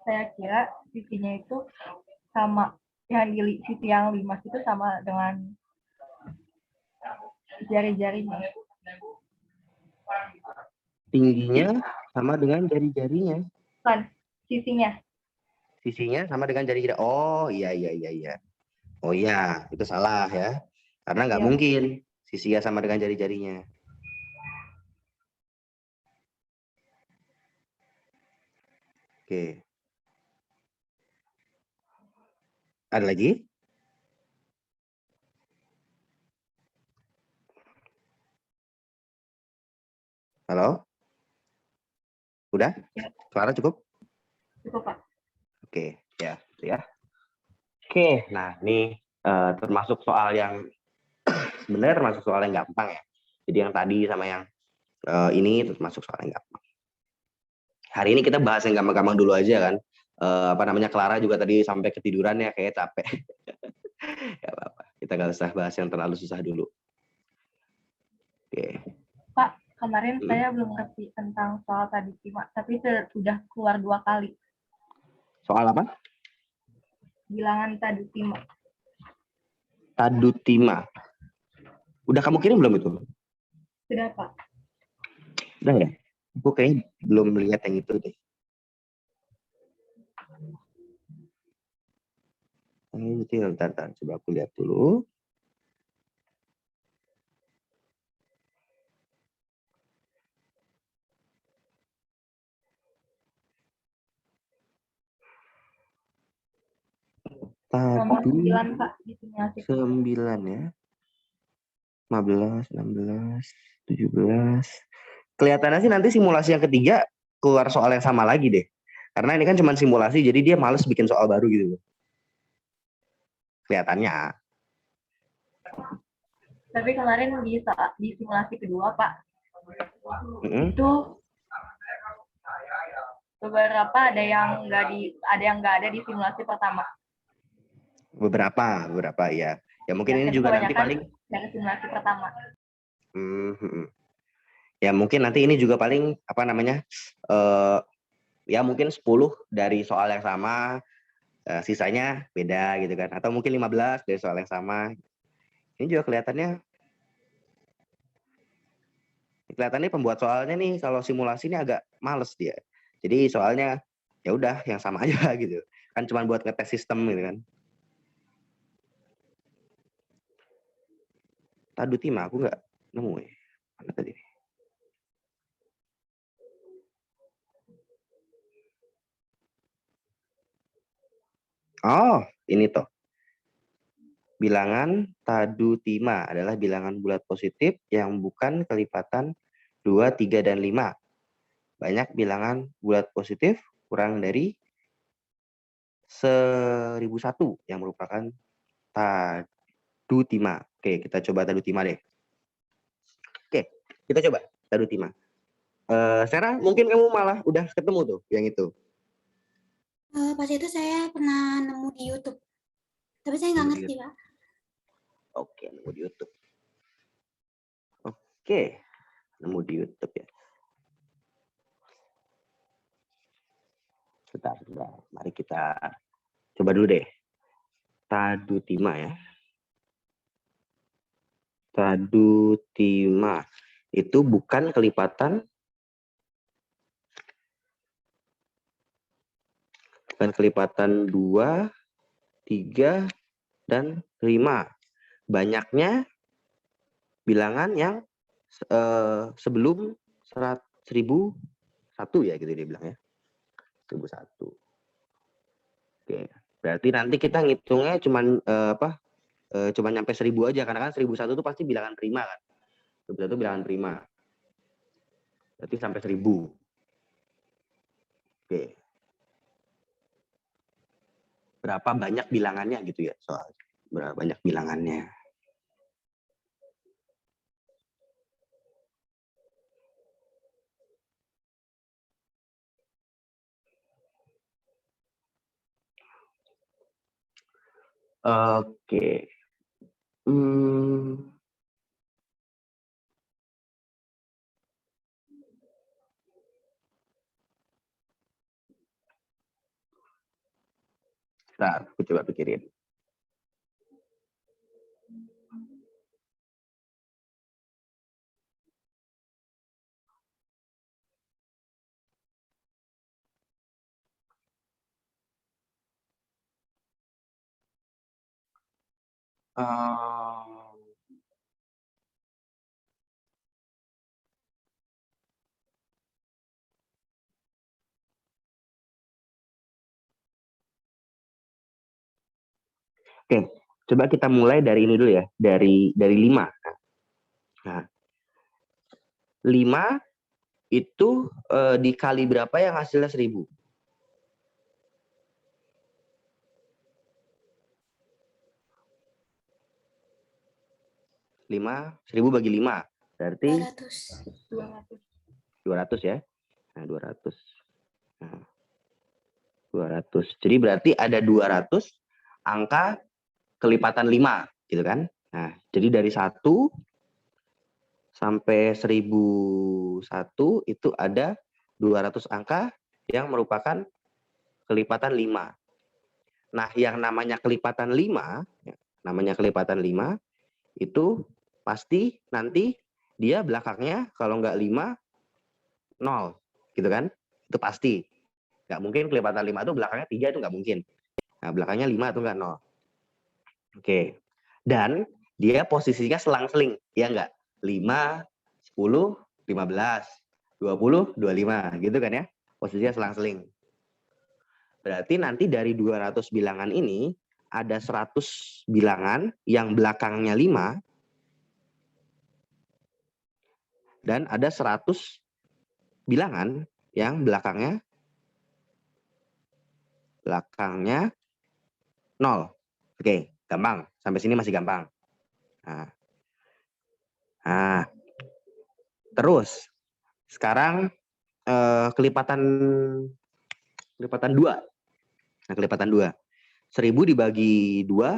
saya kira sisinya itu sama, yang di sisi yang limas itu sama dengan jari-jarinya. Tingginya sama dengan jari-jarinya. Bukan, sisinya. Sisinya sama dengan jari-jari. Oh, iya. Oh iya, itu salah ya. Karena nggak Iya. mungkin sisinya sama dengan jari-jarinya. Oke. Ada lagi? Halo? Udah? Ya. Clara cukup? Cukup, Pak. Oke, ya. Oke, nah ini termasuk soal yang sebenarnya termasuk soal yang gampang ya. Jadi yang tadi sama yang ini termasuk soal yang gampang. Hari ini kita bahas yang gampang-gampang dulu aja kan. Clara juga tadi sampai ketiduran ya, kayak capek. Gak apa-apa. Kita nggak usah bahas yang terlalu susah dulu. Oke. Pak, kemarin saya belum ngerti tentang soal tadi Cima, tapi sudah keluar 2 kali. Soal apa? Bilangan tadi Cima. Tadutima. Udah kamu kirim belum itu? Sudah, Pak. Udah ya? Aku kayaknya belum lihat yang itu deh. Ini bentar, coba aku lihat dulu. Nomor Tadi 9, Pak, di simulasi. 9 ya. 15, 16, 17. Kelihatannya sih nanti simulasi yang ketiga keluar soal yang sama lagi deh. Karena ini kan cuma simulasi, jadi dia males bikin soal baru gitu. Kelihatannya. Tapi kemarin di simulasi kedua, Pak, Mm-hmm. itu beberapa ada yang nggak ada di simulasi pertama. Beberapa ya. Ya mungkin ini Tapi juga nanti kebanyakan paling dari simulasi pertama. Ya mungkin nanti ini juga paling apa namanya? Ya mungkin 10 dari soal yang sama, sisanya beda gitu kan. Atau mungkin 15 dari soal yang sama. Ini juga kelihatannya pembuat soalnya nih kalau simulasi ini agak males dia. Jadi soalnya ya udah yang sama aja gitu. Kan cuma buat ngetes sistem gitu kan. Tadutima aku nggak nemu ya. Mana tadi? Oh, ini toh. Bilangan tadutima adalah bilangan bulat positif yang bukan kelipatan 2, 3, dan 5. Banyak bilangan bulat positif kurang dari 1001 yang merupakan tadutima. Oke, kita coba tadutima deh. Oke, kita coba tadutima. Sarah, mungkin kamu malah udah ketemu tuh yang itu. Pas itu saya pernah nemu di YouTube. Tapi saya nggak ngerti, Pak. Oke, nemu di YouTube. Oke, nemu di YouTube ya. Sebentar. Mari kita coba dulu deh. Tadutima ya. Tadutima itu bukan kelipatan 2, 3, dan 5. Banyaknya bilangan yang sebelum 1001 ya gitu dia bilang ya. 1001. Oke, berarti nanti kita ngitungnya cuman cuma nyampe 1000 aja karena kan 1001 itu pasti bilangan prima kan. 1001 bilangan prima. Berarti sampai 1000. Oke. Berapa banyak bilangannya gitu ya soal. Berapa banyak bilangannya. Oke. Bentar, aku coba pikirin. Oke, coba kita mulai dari ini dulu ya, dari 5. Nah, 5 itu dikali berapa yang hasilnya 1000? 1000 bagi 5. Berarti 200 ya. Nah, 200. Nah, 200. Jadi berarti ada 200 angka kelipatan 5 gitu kan. Nah, jadi dari 1 sampai 1001 itu ada 200 angka yang merupakan kelipatan 5. Nah, yang namanya kelipatan 5, itu pasti nanti dia belakangnya kalau nggak 5, 0. Gitu kan? Itu pasti. Nggak mungkin kelipatan 5 itu belakangnya 3 itu nggak mungkin. Nah, belakangnya 5 itu nggak 0. Oke. Dan dia posisinya selang-seling, ya nggak? 5, 10, 15, 20, 25, gitu kan ya? Posisinya selang-seling. Berarti nanti dari 200 bilangan ini, ada 100 bilangan yang belakangnya 5, dan ada 100 bilangan yang belakangnya 0. Oke, gampang. Sampai sini masih gampang. Nah, terus sekarang kelipatan 2. Nah, kelipatan 2. 1000 dibagi 2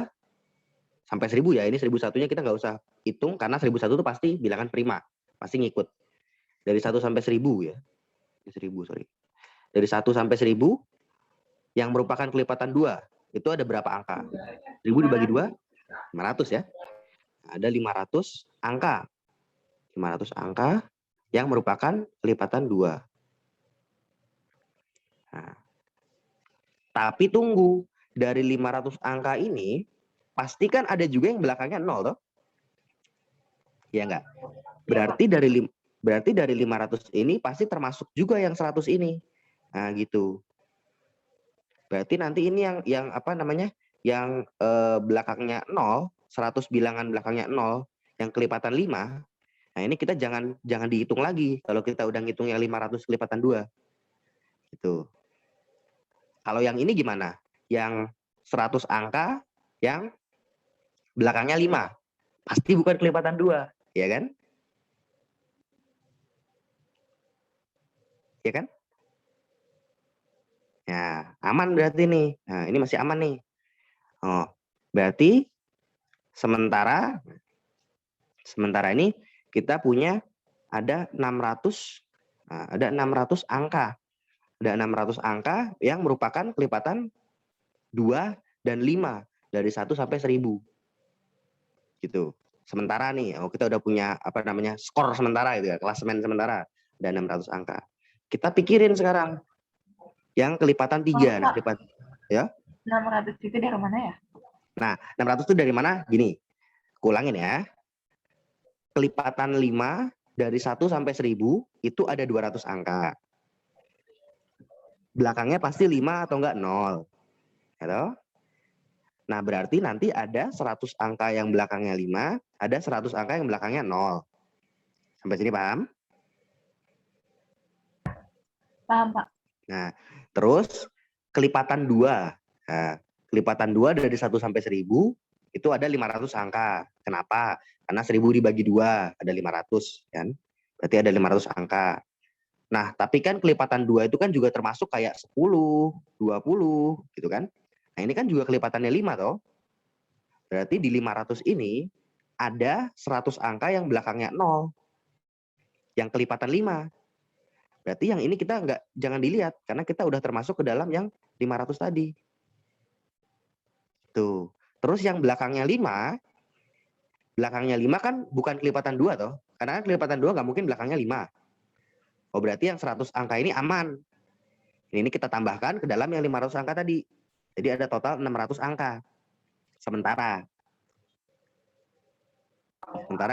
sampai 1000 ya. Ini 1001-nya kita nggak usah hitung karena 1001 itu pasti bilangan prima. Pasti ngikut. Dari 1 sampai 1000 ya. 1000, sorry. Dari 1 sampai 1000 yang merupakan kelipatan 2 itu ada berapa angka? 1000 dibagi 2, 500 ya. Ada 500 angka. 500 angka yang merupakan kelipatan 2. Nah, tapi tunggu, dari 500 angka ini pastikan ada juga yang belakangnya 0 toh? Ya enggak? Berarti dari 500 ini pasti termasuk juga yang 100 ini. Nah, gitu. Berarti nanti ini yang apa namanya? Yang belakangnya 0, 100 bilangan belakangnya 0, yang kelipatan 5. Nah, ini kita jangan dihitung lagi kalau kita udah ngitung yang 500 kelipatan 2. Gitu. Kalau yang ini gimana? Yang 100 angka yang belakangnya 5. Pasti bukan kelipatan 2, ya kan? Ya kan? Ya, aman berarti nih. Nah, ini masih aman nih. Oh, berarti sementara ini kita punya ada 600 angka. Ada 600 angka yang merupakan kelipatan 2 dan 5 dari 1 sampai 1000. Gitu. Sementara nih, kita udah punya apa namanya? Skor sementara itu ya, klasemen sementara ada 600 angka. Kita pikirin sekarang yang kelipatan 3. Nah, kelipatan ya. 600 itu dari mana ya? Nah, 600 itu dari mana? Gini. Kulangin ya. Kelipatan 5 dari 1 sampai 1000 itu ada 200 angka. Belakangnya pasti 5 atau enggak 0. Gitu. Nah, berarti nanti ada 100 angka yang belakangnya 5, ada 100 angka yang belakangnya 0. Sampai sini paham? Paham, Pak. Nah, terus kelipatan 2. Nah, kelipatan 2 dari 1 sampai 1000 itu ada 500 angka. Kenapa? Karena 1000 dibagi 2 ada 500 kan. Berarti ada 500 angka. Nah, tapi kan kelipatan 2 itu kan juga termasuk kayak 10, 20 gitu kan. Nah, ini kan juga kelipatannya 5 toh. Berarti di 500 ini ada 100 angka yang belakangnya 0. Yang kelipatan 5. Berarti yang ini kita jangan dilihat karena kita udah termasuk ke dalam yang 500 tadi. Tuh. Terus yang belakangnya 5 kan bukan kelipatan 2 toh. Karena kan kelipatan 2 nggak mungkin belakangnya 5. Oh, berarti yang 100 angka ini aman. Ini kita tambahkan ke dalam yang 500 angka tadi. Jadi ada total 600 angka. Sementara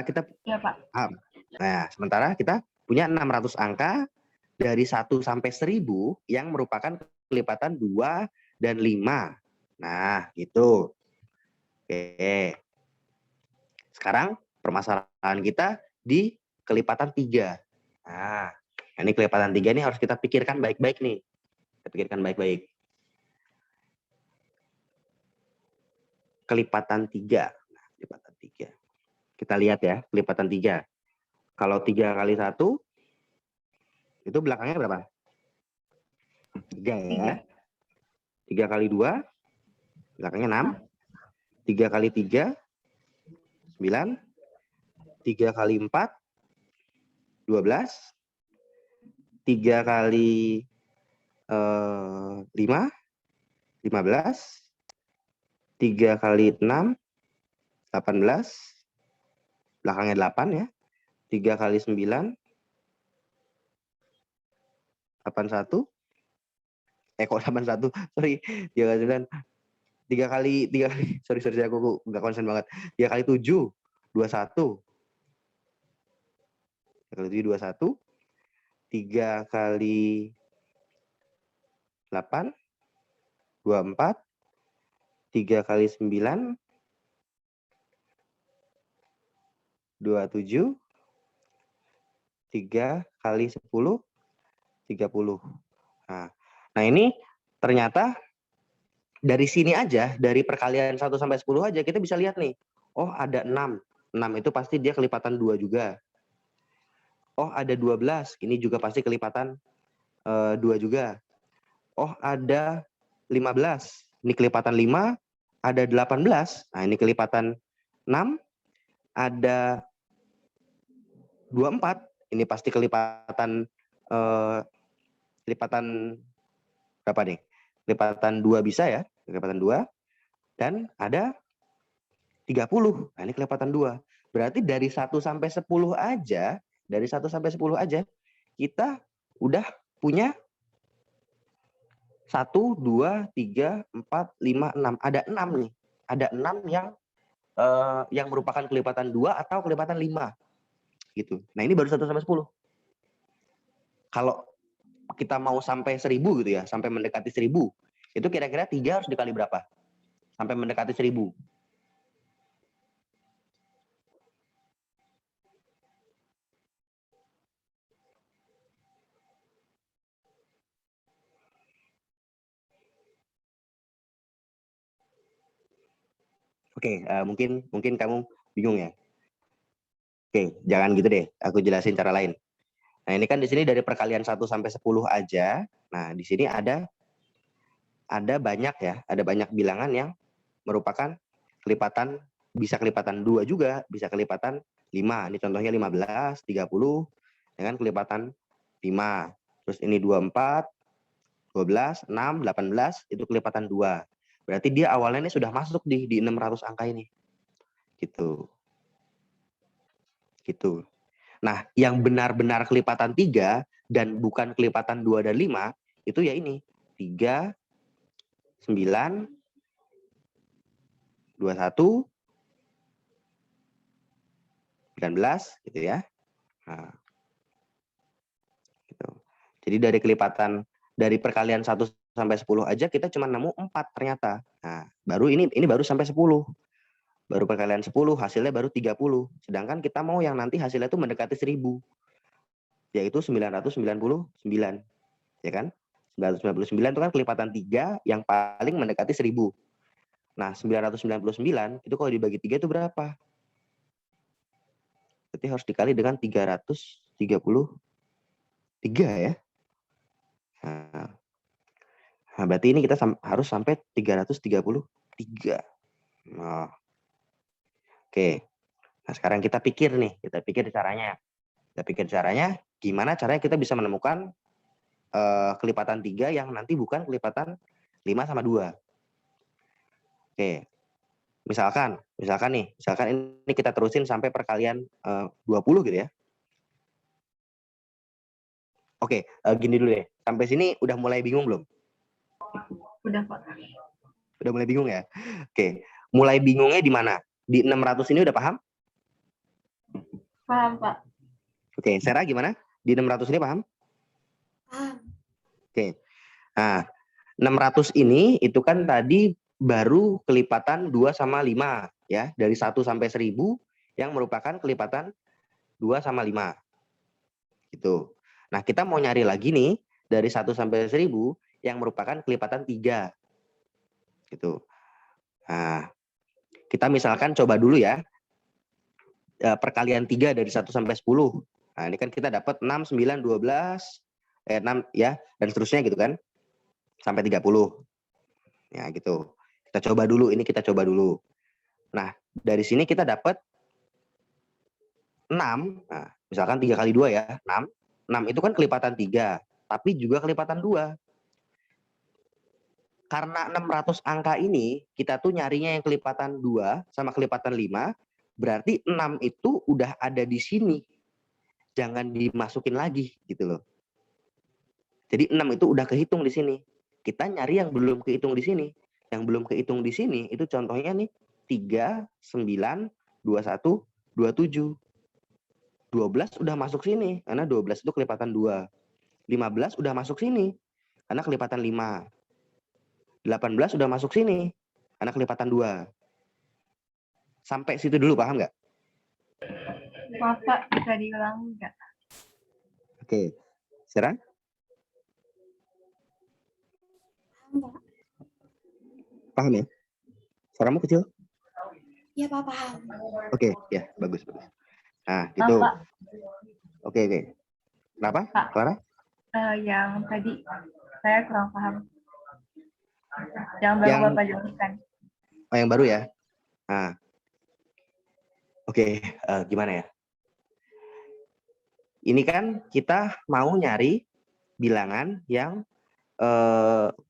kita Iya, Pak. paham. Nah, sementara kita punya 600 angka dari 1 sampai 1000 yang merupakan kelipatan 2 dan 5. Nah, gitu. Oke. Sekarang permasalahan kita di kelipatan 3. Nah, ini kelipatan 3 ini harus kita pikirkan baik-baik nih. Kita pikirkan baik-baik. Kelipatan 3. Nah, kelipatan 3. Kita lihat ya, kelipatan 3. Kalau 3 kali 1, itu belakangnya berapa? 3 ya. 3 kali 2, belakangnya 6. 3 kali 3, 9. 3 kali 4, 12. 3 kali 5, 15. 3 kali 6, 18. Belakangnya 8 ya. 3 kali 9, 81. Kok 81? Sorry. 3 kali 9. 3 kali, sorry, aku nggak konsen banget. 3 kali 7, 21. 3 kali 7, 21. 3 kali 8, 24. 3 kali 9, 27. 3 kali 10, 30. Nah ini ternyata dari sini aja, dari perkalian 1 sampai 10 aja, kita bisa lihat nih. Oh ada 6. 6 itu pasti dia kelipatan 2 juga. Oh ada 12, ini juga pasti kelipatan 2 juga. Oh ada 15, ini kelipatan 5. Ada 18, nah ini kelipatan 6. Ada 24, ini pasti kelipatan berapa nih? Kelipatan 2 bisa ya, kelipatan 2. Dan ada 30, nah ini kelipatan 2. Berarti dari 1 sampai 10 aja, kita udah punya 1, 2, 3, 4, 5, 6. Ada 6 nih. Ada 6 yang merupakan kelipatan 2 atau kelipatan 5. Gitu. Nah ini baru 1 sampai 10. Kalau kita mau sampai 1000 gitu ya, sampai mendekati 1000, itu kira-kira 3 harus dikali berapa? Sampai mendekati 1000. Oke, mungkin kamu bingung ya. Oke, jangan gitu deh. Aku jelasin cara lain. Nah, ini kan di sini dari perkalian 1 sampai 10 aja. Nah, di sini ada banyak ya, ada banyak bilangan yang merupakan kelipatan, bisa kelipatan 2 juga, bisa kelipatan 5. Ini contohnya 15, 30 dengan kelipatan 5. Terus ini 24, 12, 6, 18 itu kelipatan 2. Berarti dia awalnya ini sudah masuk di 600 angka ini. Gitu. Nah, yang benar-benar kelipatan 3 dan bukan kelipatan 2 dan 5 itu ya ini. 3, 9, 21, 19 gitu ya. Nah, gitu. Jadi dari perkalian 1 sampai 10 aja kita cuma nemu 4 ternyata. Nah, baru ini baru sampai 10. Baru perkalian 10 hasilnya baru 30. Sedangkan kita mau yang nanti hasilnya itu mendekati 1000. Yaitu 999. Ya kan? 999 itu kan kelipatan 3 yang paling mendekati 1000. Nah, 999 itu kalau dibagi 3 itu berapa? Berarti harus dikali dengan 333 ya. Nah, berarti ini kita harus sampai 333. Nah, oke. Nah, sekarang kita pikir caranya. Gimana caranya kita bisa menemukan kelipatan 3 yang nanti bukan kelipatan 5 sama 2. Oke. Misalkan ini kita terusin sampai perkalian 20 gitu ya. Oke, gini dulu deh. Sampai sini udah mulai bingung belum? Udah, Pak. Udah mulai bingung ya? Oke. Mulai bingungnya di mana? Di 600 ini udah paham? Paham, Pak. Oke, Sarah gimana? Di 600 ini paham? Paham. Oke. Nah, 600 ini itu kan tadi baru kelipatan 2 sama 5 ya, dari 1 sampai 1000 yang merupakan kelipatan 2 sama 5. Gitu. Nah, kita mau nyari lagi nih dari 1 sampai 1000 yang merupakan kelipatan 3. Gitu. Nah, kita misalkan coba dulu ya. Perkalian 3 dari 1 sampai 10. Nah, ini kan kita dapat 6, 9, 12, 6 ya, dan seterusnya gitu kan. Sampai 30. Ya, gitu. Kita coba dulu. Nah, dari sini kita dapat 6. Nah, Misalkan 3 kali 2 ya, 6. 6 itu kan kelipatan 3, tapi juga kelipatan 2. Karena 600 angka ini, kita tuh nyarinya yang kelipatan 2 sama kelipatan 5, berarti 6 itu udah ada di sini. Jangan dimasukin lagi gitu loh. Jadi 6 itu udah kehitung di sini. Kita nyari yang belum kehitung di sini. Yang belum kehitung di sini itu contohnya nih 3, 9, 21, 27. 12 udah masuk sini karena 12 itu kelipatan 2. 15 udah masuk sini karena kelipatan 5. 18 udah masuk sini karena kelipatan 2. Sampai situ dulu, paham nggak? Maaf Pak, bisa diulangi nggak? Oke. Sekarang Paham, Pak? paham ya? Suaramu kecil? Iya, Pak, paham. Oke, ya, bagus. Nah, Maaf gitu. Pak, Oke. Kenapa, Pak. Clara? Yang tadi saya kurang paham. Yang baru Bapak jelaskan. Oh, yang baru ya? Nah, oke. Gimana ya? Ini kan kita mau nyari bilangan yang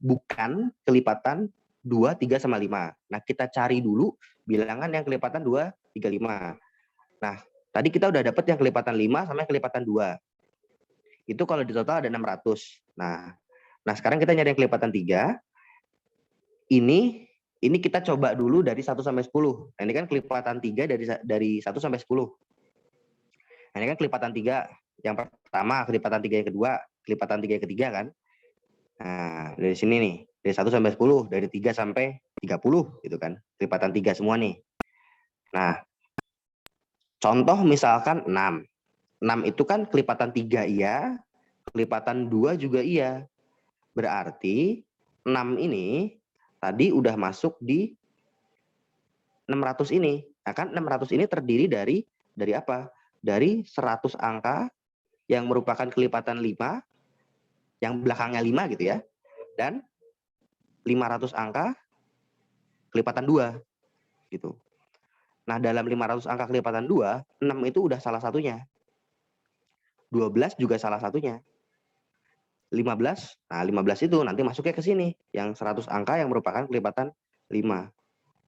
bukan kelipatan 2, 3, sama 5. Nah, kita cari dulu bilangan yang kelipatan 2, 3, 5. Nah, tadi kita udah dapat yang kelipatan 5 sama yang kelipatan 2. Itu kalau di total ada 600. Nah, sekarang kita nyari yang kelipatan 3. Ini kita coba dulu dari 1 sampai 10. Nah, ini kan kelipatan 3 dari 1 sampai 10. Nah, ini kan kelipatan 3 yang pertama, kelipatan 3 yang kedua, kelipatan 3 yang ketiga kan. Nah, dari sini nih, dari 1 sampai 10, dari 3 sampai 30 gitu kan. Kelipatan 3 semua nih. Nah, contoh misalkan 6. 6 itu kan kelipatan 3 iya, kelipatan 2 juga iya. Berarti 6 ini tadi udah masuk di 600 ini. Nah, kan 600 ini terdiri dari apa? Dari 100 angka yang merupakan kelipatan 5, yang belakangnya 5 gitu ya. Dan 500 angka kelipatan 2 gitu. Nah, dalam 500 angka kelipatan 2, 6 itu udah salah satunya. 12 juga salah satunya. 15, nah 15 itu nanti masuknya ke sini, yang 100 angka yang merupakan kelipatan 5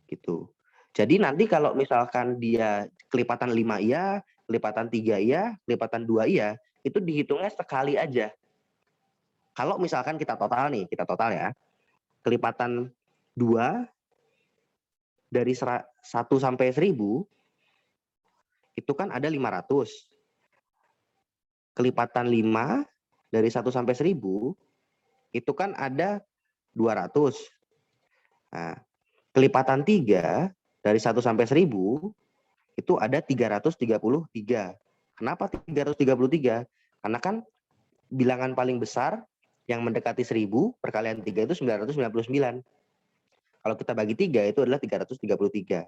gitu. Jadi nanti kalau misalkan dia kelipatan 5 iya, kelipatan 3 iya, kelipatan 2 iya, itu dihitungnya sekali aja. Kalau misalkan kita total ya, kelipatan 2 dari 1 sampai 1000, itu kan ada 500. Kelipatan 5 dari 1 sampai 1000, itu kan ada 200. Nah, kelipatan 3 dari 1 sampai 1000, itu ada 333. Kenapa 333? Karena kan bilangan paling besar yang mendekati 1000 perkalian 3 itu 999. Kalau kita bagi 3 itu adalah 333.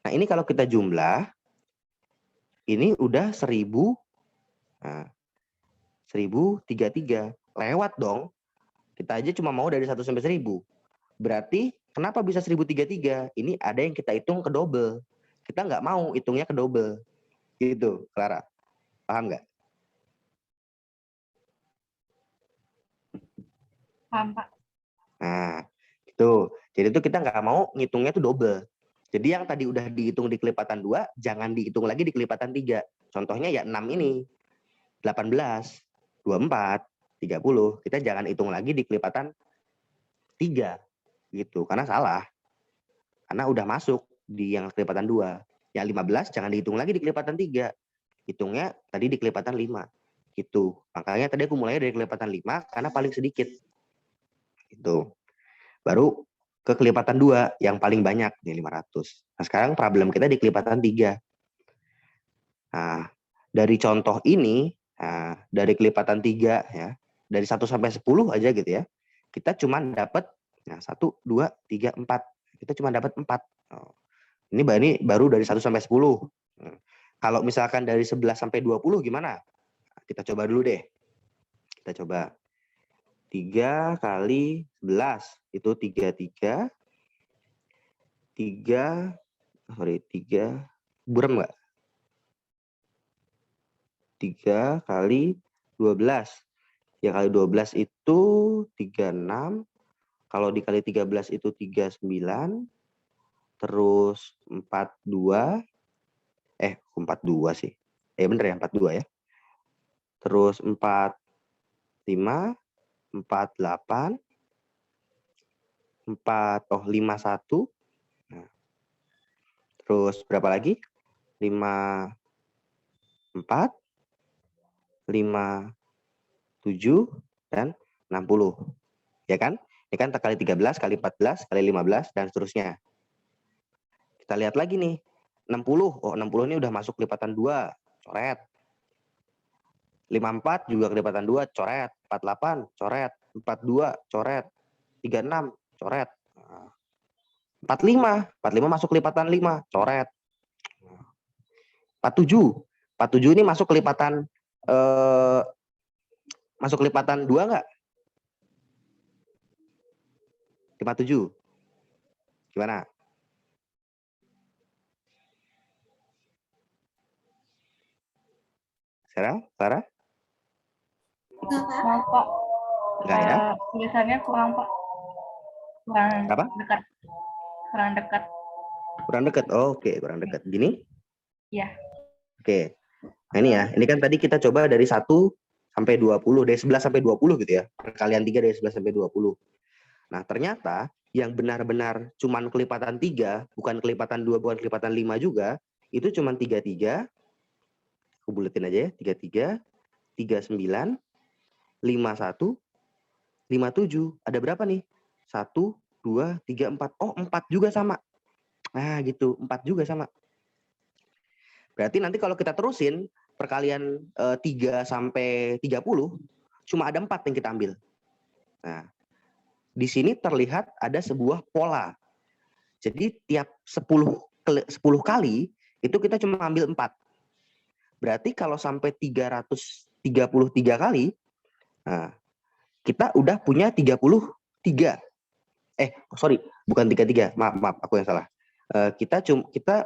Nah, ini kalau kita jumlah, ini udah 1000, nah, 1033. Lewat dong. Kita aja cuma mau dari 1 sampai 1000. Berarti kenapa bisa 1033? Ini ada yang kita hitung ke double. Kita nggak mau hitungnya ke double. Gitu, Clara. Paham nggak? Paham Pak. Nah, itu. Jadi itu kita nggak mau ngitungnya tuh double. Jadi yang tadi udah dihitung di kelipatan 2, jangan dihitung lagi di kelipatan 3. Contohnya ya 6 ini. 18, 24, 30. Kita jangan hitung lagi di kelipatan 3. Gitu, karena salah. Karena udah masuk di yang kelipatan 2. Yang 15 jangan dihitung lagi di kelipatan 3. Hitungnya tadi di kelipatan 5. Gitu. Makanya tadi aku mulai dari kelipatan 5 karena paling sedikit. Gitu. Baru ke kelipatan 2 yang paling banyak nih 500. Nah, sekarang problem kita di kelipatan 3. Nah, dari contoh ini, dari kelipatan 3 ya, dari 1 sampai 10 aja gitu ya. Kita cuma dapat 1, 2, 3, 4. Kita cuma dapat 4. Ini baru dari 1 sampai 10. Kalau misalkan dari 11 sampai 20 gimana? Kita coba dulu deh. Kita coba. 3 kali 11 itu 33. 3 burem nggak? 3 kali 12. Ya kali 12 itu 36. Kalau dikali 13 itu 39. Terus 42. 42 sih. Bener ya 42 ya. Terus 45, 48, 51. Nah, terus berapa lagi? 54, 57, dan 60. Ya kan? Ini kan kali 13, kali 14, kali 15, dan seterusnya. Kita lihat lagi nih. 60. Oh, 60 ini udah masuk kelipatan 2. Coret. 54 juga kelipatan 2. Coret. 48. Coret. 42. Coret. 36. Coret. 45. 45 masuk kelipatan 5. Coret. 47. 47 ini masuk kelipatan masuk kelipatan 2 nggak? 57. Gimana? Sarah? Enggak, Pak. Maaf, Pak. Enggak ya? Tulisannya kurang, Pak. Kurang Apa? dekat. Kurang dekat. Kurang dekat. Oh, oke, kurang dekat. Gini? Iya. Oke. Nah, ini ya. Ini kan tadi kita coba dari 1 sampai 20, dari 11 sampai 20 gitu ya. Perkalian 3 dari 11 sampai 20. Nah, ternyata yang benar-benar cuman kelipatan 3, bukan kelipatan 2, bukan kelipatan 5 juga, itu cuman 33. Aku buletin aja ya. 33, 39, 51, 57. Ada berapa nih? 1, 2, 3, 4. Oh, 4 juga sama. Nah, gitu. 4 juga sama. Berarti nanti kalau kita terusin perkalian 3 sampai 30, cuma ada 4 yang kita ambil. Nah, di sini terlihat ada sebuah pola. Jadi tiap 10 kali itu kita cuma ambil 4. Berarti kalau sampai 333 kali, nah, kita udah punya 33. Sorry, bukan 33. Maaf, aku yang salah. Kita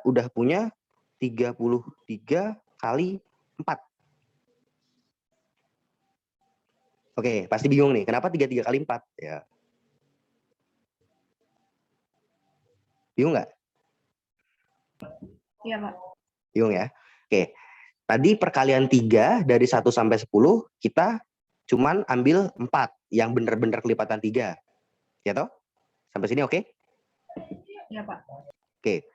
udah punya 33 kali 4. Oke, pasti bingung nih. Kenapa 33 kali 4? Ya. Bingung nggak? Iya, Pak. Bingung ya? Oke. Tadi perkalian 3 dari 1 sampai 10, kita cuman ambil 4 yang benar-benar kelipatan 3. Ya toh? Sampai sini oke? Iya, Pak. Oke.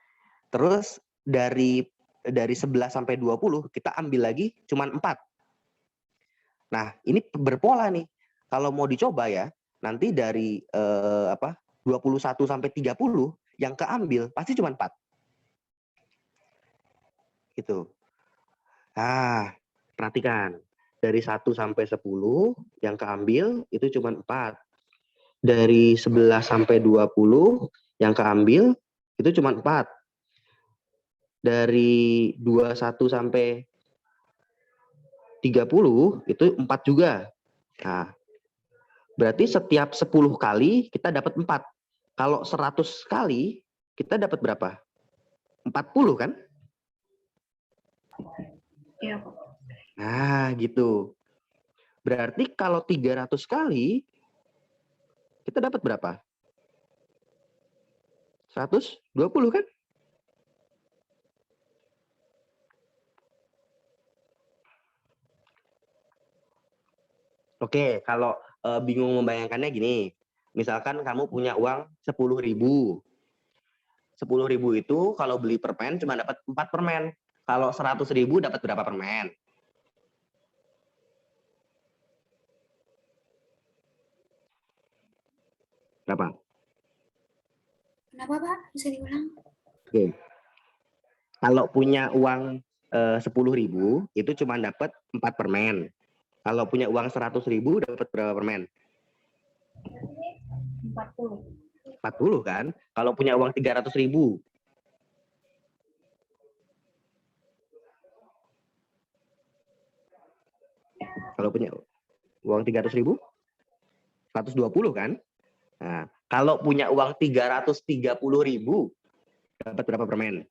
Terus dari 11 sampai 20, kita ambil lagi cuman 4. Nah, ini berpola nih. Kalau mau dicoba ya, nanti dari 21 sampai 30 yang keambil pasti cuma 4. Gitu. Nah, perhatikan. Dari 1 sampai 10 yang keambil itu cuma 4. Dari 11 sampai 20 yang keambil itu cuma 4. Dari 21 sampai 30 itu 4 juga. Nah, berarti setiap 10 kali kita dapat 4. Kalau 100 kali kita dapat berapa? 40 kan? Iya, Pak. Nah, gitu. Berarti kalau 300 kali kita dapat berapa? 120 kan? Oke, kalau bingung membayangkannya gini. Misalkan kamu punya uang 10.000. 10.000 itu kalau beli permen cuma dapat 4 permen. Kalau 100.000 dapat berapa permen? Berapa? Kenapa, Pak? Bisa diulang? Oke. Kalau punya uang 10.000 itu cuma dapat 4 permen. Kalau punya uang 100.000 dapat berapa permen? 40. 40 kan? Kalau punya uang 300.000. Kalau punya uang 300.000, 120 kan? Nah, kalau punya uang 330.000, dapat berapa permen?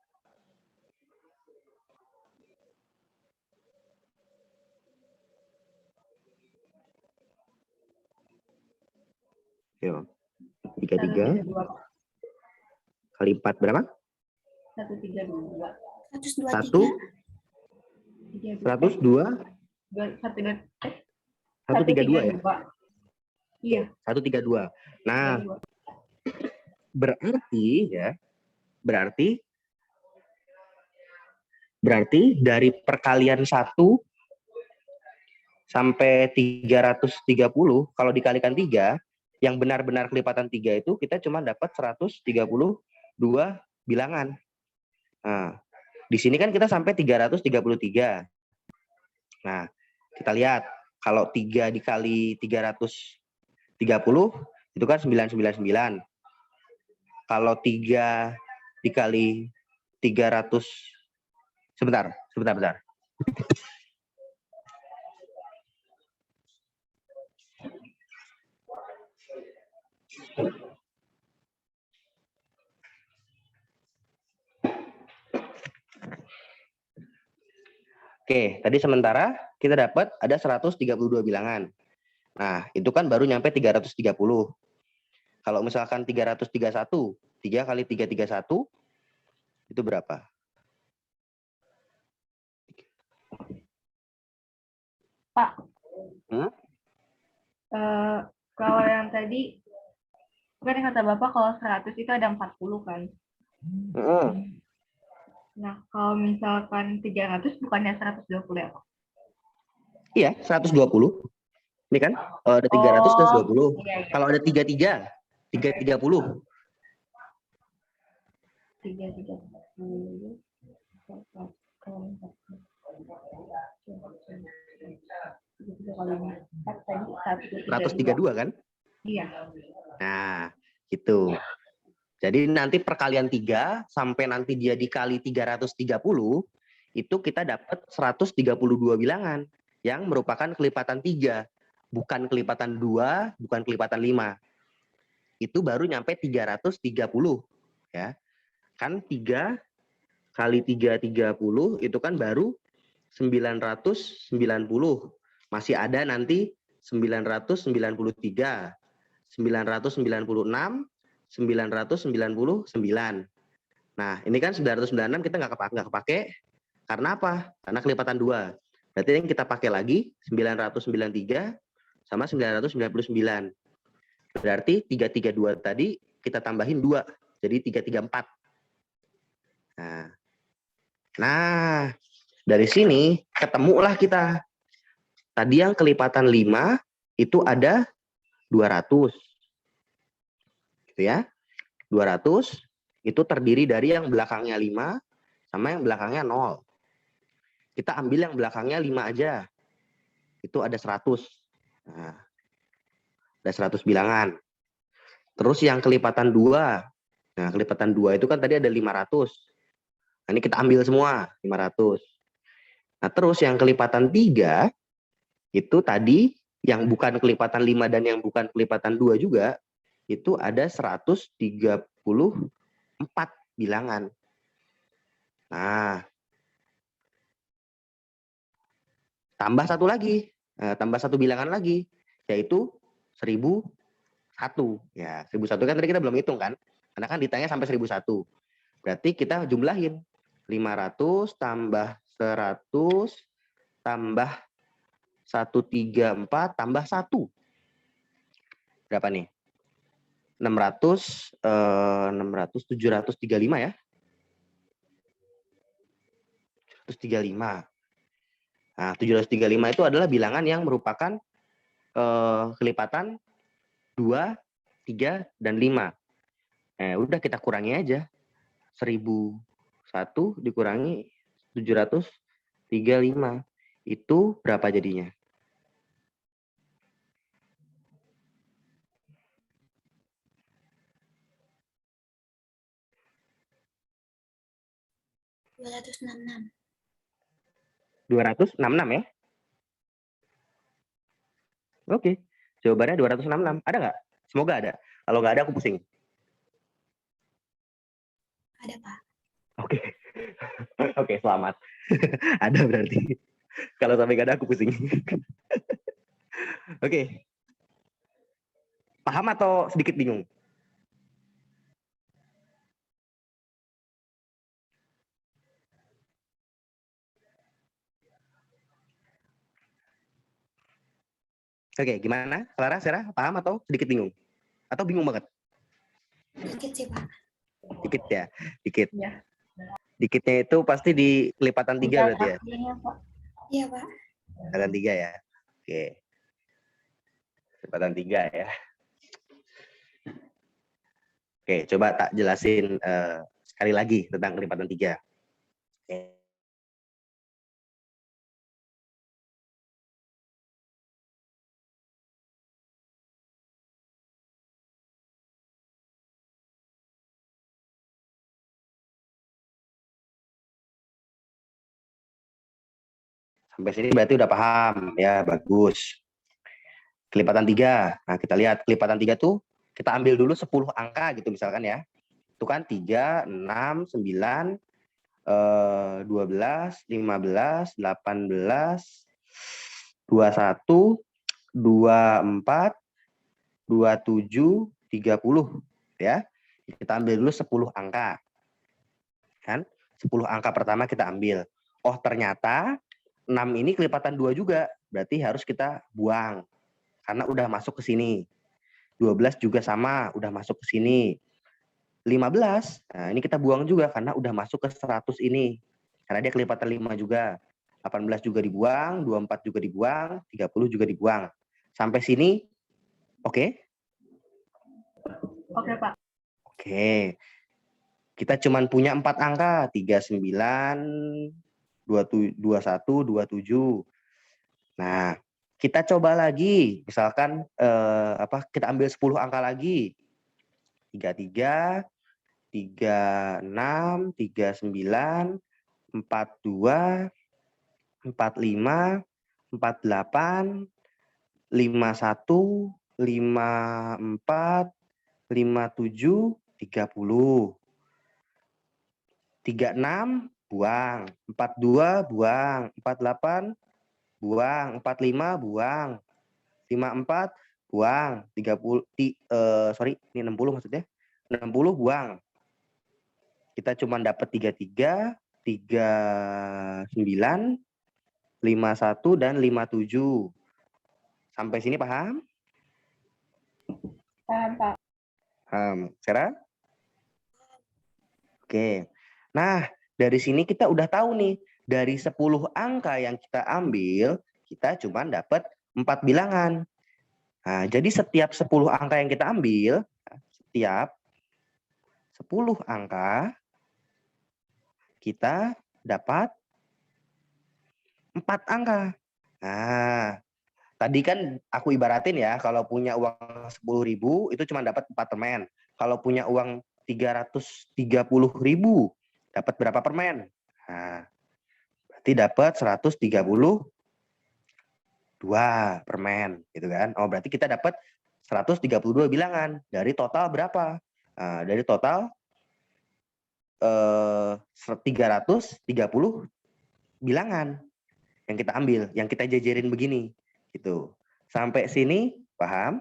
Yo. 33 132. kali 4 berapa? 132. 123. 102 132 ya? 132. Iya, 132. Nah, 32. berarti dari perkalian 1 sampai 330 kalau dikalikan 3, yang benar-benar kelipatan 3 itu kita cuma dapat 132 bilangan. Nah, di sini kan kita sampai 333. Nah, kita lihat kalau 3 dikali 330 itu kan 999. Kalau 3 dikali 300, sebentar. Oke, tadi sementara kita dapat ada 132 bilangan. Nah, itu kan baru nyampe 330. Kalau misalkan 331, 3 kali 331, itu berapa? Pak. Hmm? Kalau yang tadi, kan yang kata Bapak kalau 100 itu ada 40 kan? Nah, kalau misalkan 300 bukannya 120 ya, Pak? Iya, 120. Ini kan ada 300 plus 20. Iya. Kalau ada 33, 330. 330. 132 kan? Iya. Nah, gitu. Jadi nanti perkalian 3 sampai nanti dia dikali 330, itu kita dapat 132 bilangan yang merupakan kelipatan 3. Bukan kelipatan 2, bukan kelipatan 5. Itu baru nyampe 330. Ya. Kan 3 kali 330 itu kan baru 990. Masih ada nanti 993, 996, 999. Nah, ini kan 996 kita nggak kepake. Karena apa? Karena kelipatan 2. Berarti yang kita pakai lagi 993 sama 999. Berarti 332 tadi kita tambahin 2. Jadi 334. Nah, dari sini ketemulah kita. Tadi yang kelipatan 5 itu ada 200. Gitu ya. 200 itu terdiri dari yang belakangnya 5 sama yang belakangnya 0. Kita ambil yang belakangnya 5 aja. Itu ada 100. Nah, ada 100 bilangan. Terus yang kelipatan 2. Nah, kelipatan 2 itu kan tadi ada 500. Nah, ini kita ambil semua, 500. Nah, terus yang kelipatan 3 itu tadi yang bukan kelipatan 5 dan yang bukan kelipatan 2 juga, itu ada 134 bilangan. Nah, tambah satu lagi, tambah satu bilangan lagi, yaitu 1001. Ya, 1001 kan tadi kita belum hitung kan, karena kan ditanya sampai 1001. Berarti kita jumlahin 500 tambah 100 tambah 134 tambah 1. Berapa nih? 600, 735 ya. 735. Nah, 735 itu adalah bilangan yang merupakan kelipatan 2, 3, dan 5. Udah kita kurangi aja. 1001 dikurangi 735. Itu berapa jadinya? $266. 266 ya? Oke. Jawabannya 266. Ada nggak? Semoga ada. Kalau nggak ada, aku pusing. Ada, Pak. Oke. Oke, selamat. Ada berarti. Kalau sampai nggak ada, aku pusing. Oke. Paham atau sedikit bingung? Oke, gimana? Clara, Sarah, paham atau sedikit bingung? Atau bingung banget? Dikit sih, Pak. Dikit ya, dikit. Iya. Dikitnya itu pasti di kelipatan 3 Bukan berarti ya? aslinya, Pak. Iya, Pak. Kelipatan 3 ya? Oke. Kelipatan 3 ya. Oke, coba tak jelasin sekali lagi tentang kelipatan 3. Oke. Sampai sini berarti udah paham ya, bagus. Kelipatan 3. Nah, kita lihat kelipatan 3 tuh kita ambil dulu 10 angka gitu misalkan ya. Itu kan 3, 6, 9, 12, 15, 18, 21, 24, 27, 30 ya. Kita ambil dulu 10 angka. Kan? 10 angka pertama kita ambil. Oh, ternyata 6 ini kelipatan 2 juga. Berarti harus kita buang. Karena udah masuk ke sini. 12 juga sama, udah masuk ke sini. 15, nah ini kita buang juga karena udah masuk ke 100 ini. Karena dia kelipatan 5 juga. 18 juga dibuang, 24 juga dibuang, 30 juga dibuang. Sampai sini, oke? Oke, Pak. Oke. Kita cuma punya 4 angka, 39, 21, 27. Nah, kita coba lagi, misalkan kita ambil 10 angka lagi. 33, 36, 39, 42, 45, 48, 51, 54, 57, 30. 36 buang, 42 buang, 48 buang, 45 buang, 54 buang, 30 ini 60 maksudnya. 60 buang. Kita cuma dapat 33, 39, 51 dan 57. Sampai sini paham? Paham, Pak. Paham. Sarah? Oke. Nah, dari sini kita udah tahu nih, dari 10 angka yang kita ambil, kita cuma dapat 4 bilangan. Nah, jadi setiap 10 angka yang kita ambil, setiap 10 angka, kita dapat 4 angka. Nah, tadi kan aku ibaratin ya, kalau punya uang 10.000 itu cuma dapat 4 permen. Kalau punya uang 330.000 dapat berapa permen? Nah, berarti dapat 132 permen, gitu kan? Oh, berarti kita dapat 132 bilangan dari total berapa? Nah, dari total 330 bilangan yang kita ambil, yang kita jajarin begini, gitu. Sampai sini paham?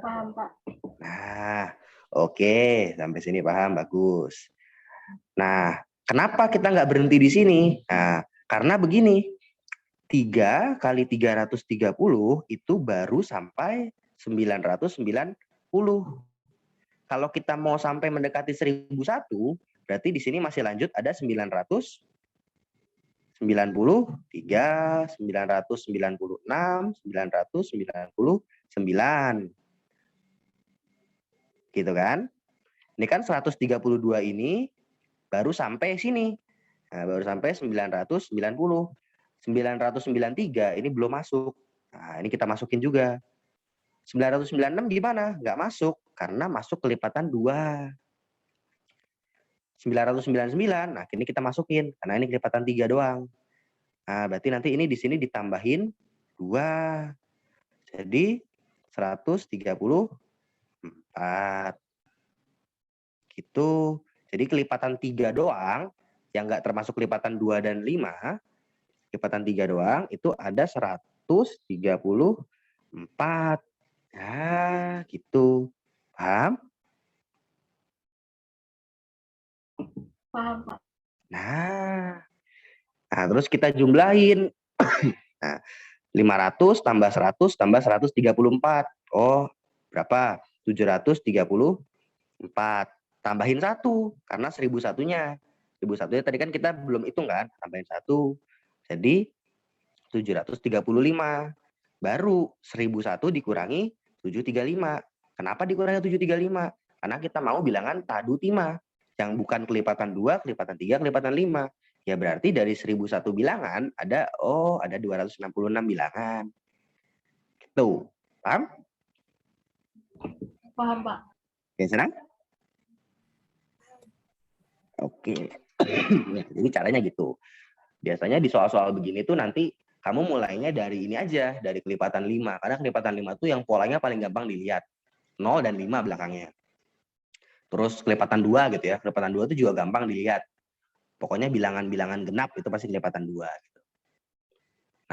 Paham, Pak. Nah, oke, sampai sini paham, bagus. Nah, kenapa kita nggak berhenti di sini? Nah, karena begini, 3 kali 330 itu baru sampai 990. Kalau kita mau sampai mendekati 1001, berarti di sini masih lanjut ada 993, 996, 999. Gitu kan? Ini kan 132 ini baru sampai sini. Nah, baru sampai 990. 993 ini belum masuk. Nah, ini kita masukin juga. 996 gimana? Nggak masuk, karena masuk kelipatan 2. 999, nah ini kita masukin, karena ini kelipatan 3 doang. Nah, berarti nanti ini di sini ditambahin 2. Jadi 134. Gitu. Jadi kelipatan 3 doang, yang nggak termasuk kelipatan 2 dan 5, kelipatan 3 doang, itu ada 134. Ya, gitu. Paham? Paham, Pak. Nah, terus kita jumlahin. Nah, 500 tambah 100 tambah 134. Oh, berapa? 734. Tambahin 1 karena 1001-nya. 1001-nya tadi kan kita belum hitung kan? Tambahin 1. Jadi 735. Baru 1001 dikurangi 735. Kenapa dikurangi 735? Karena kita mau bilangan tadutima. Yang bukan kelipatan 2, kelipatan 3, kelipatan 5. Ya berarti dari 1001 bilangan ada 266 bilangan. Gitu. Paham? Paham, Pak. Oke, senang? Oke. Jadi caranya gitu. Biasanya di soal-soal begini tuh nanti kamu mulainya dari ini aja, dari kelipatan 5. Karena kelipatan 5 tuh yang polanya paling gampang dilihat. 0 dan 5 belakangnya. Terus kelipatan 2 gitu ya. Kelipatan 2 itu juga gampang dilihat. Pokoknya bilangan-bilangan genap itu pasti kelipatan 2. Gitu.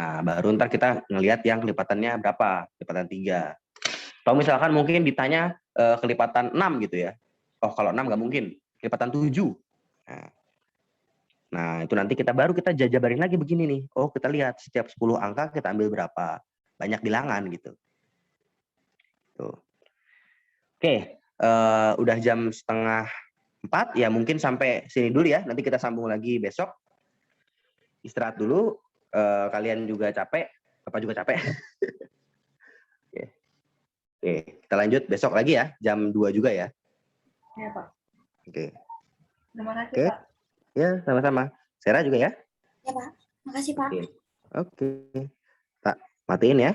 Nah, baru ntar kita ngelihat yang kelipatannya berapa. Kelipatan 3. Kalau misalkan mungkin ditanya kelipatan 6 gitu ya. Oh, kalau 6 nggak mungkin. Kelipatan 7. Nah, itu nanti baru kita jabarin lagi begini nih. Oh, kita lihat setiap 10 angka kita ambil berapa. Banyak bilangan gitu. Tuh. Oke, udah jam 3:30. Ya mungkin sampai sini dulu ya. Nanti kita sambung lagi besok. Istirahat dulu. Kalian juga capek. Bapak juga capek. Oke, kita lanjut besok lagi ya. Jam 2 juga ya. Ya, Pak. Oke. Terima kasih, Oke. Pak. Ya, sama-sama. Sarah juga ya. Ya, Pak. Makasih, Pak. Oke. Tak matiin ya.